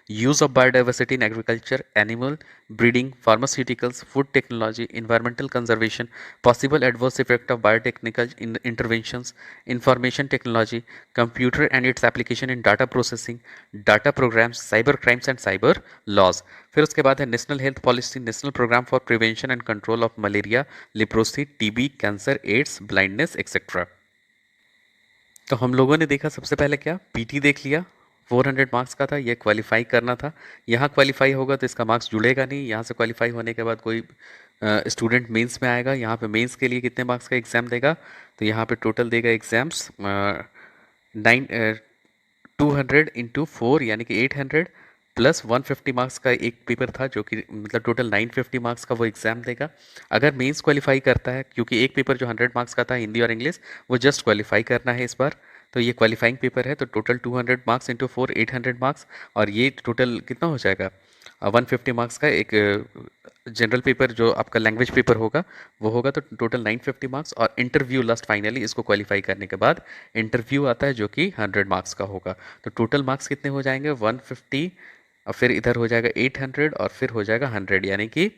Use of biodiversity in agriculture, animal breeding, pharmaceuticals, food technology, environmental conservation, possible adverse effect of biotechnical interventions, information technology, computer and its application in data processing, data programs, cyber crimes and cyber laws. फिर उसके बाद है national health policy, national programme for prevention and control of malaria, leprosy, TB, cancer, AIDS, blindness etcetera. तो हम लोगों ने देखा सबसे पहले क्या, पीटी देख लिया, 400 मार्क्स का था, ये क्वालिफाई करना था। यहाँ क्वालिफाई होगा तो इसका मार्क्स जुड़ेगा नहीं, यहाँ से क्वालिफाई होने के बाद कोई स्टूडेंट मेंस में आएगा, यहाँ पे मेंस के लिए कितने मार्क्स का एग्ज़ाम देगा, तो यहाँ पे टोटल देगा एग्ज़ाम्स 200 × 4 यानी कि 800 प्लस 150 मार्क्स का एक पेपर था, जो कि मतलब टोटल 950 मार्क्स का वो एग्ज़ाम देगा। अगर मेंस क्वालिफाई करता है, क्योंकि एक पेपर जो 100 मार्क्स का था हिंदी और इंग्लिश, वो जस्ट क्वालिफाई करना है इस बार, तो ये क्वालिफाइंग पेपर है, तो टोटल 200 मार्क्स इंटू 4 800 मार्क्स, और ये टोटल कितना हो जाएगा 150 मार्क्स का एक जनरल पेपर जो आपका लैंग्वेज पेपर होगा वो होगा, तो टोटल 950 मार्क्स। और इंटरव्यू लास्ट फाइनली इसको क्वालिफाई करने के बाद इंटरव्यू आता है जो कि 100 मार्क्स का होगा, तो टोटल मार्क्स कितने हो जाएंगे 150, और फिर इधर हो जाएगा 800 और फिर हो जाएगा 100, यानी कि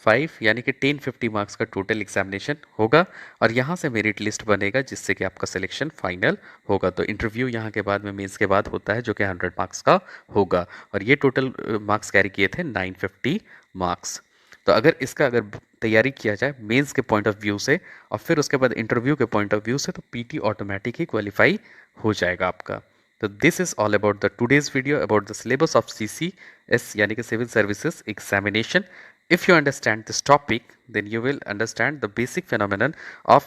5 यानी कि 1050 मार्क्स का टोटल एग्जामिनेशन होगा, और यहाँ से मेरिट लिस्ट बनेगा जिससे कि आपका सिलेक्शन फाइनल होगा। तो इंटरव्यू यहाँ के बाद में मेंस के बाद होता है जो कि 100 मार्क्स का होगा, और ये टोटल मार्क्स कैरी किए थे 950 मार्क्स। तो अगर तैयारी किया जाए मेंस के पॉइंट ऑफ व्यू से और फिर उसके बाद इंटरव्यू के पॉइंट ऑफ व्यू से, तो पीटी ऑटोमेटिक ही क्वालिफाई हो जाएगा आपका। तो this is all about the today's video about the syllabus of CCS यानी कि civil services examination. If you understand this topic, then you will understand the basic phenomenon of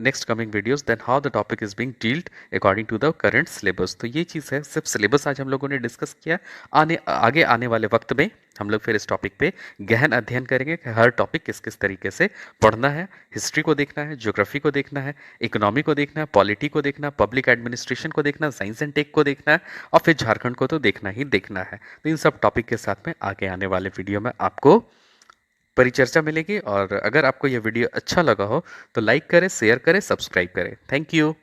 next coming videos, then how the topic is being dealt according to the current syllabus। तो ये चीज़ है, सिर्फ सिलेबस आज हम लोगों ने डिस्कस किया। आगे आने वाले वक्त में हम लोग फिर इस टॉपिक पे गहन अध्ययन करेंगे कि हर टॉपिक किस किस तरीके से पढ़ना है। हिस्ट्री को देखना है, ज्योग्राफी को देखना है, इकोनॉमी को देखना है, पॉलिटी को देखना है, पब्लिक एडमिनिस्ट्रेशन को देखना है, साइंस एंड टेक को देखना है, और फिर झारखंड को तो देखना ही देखना है। तो इन सब टॉपिक के साथ में आगे आने वाले वीडियो में आपको परिचर्चा मिलेगी। और अगर आपको यह वीडियो अच्छा लगा हो तो लाइक करें, शेयर करें, सब्सक्राइब करें। Thank you.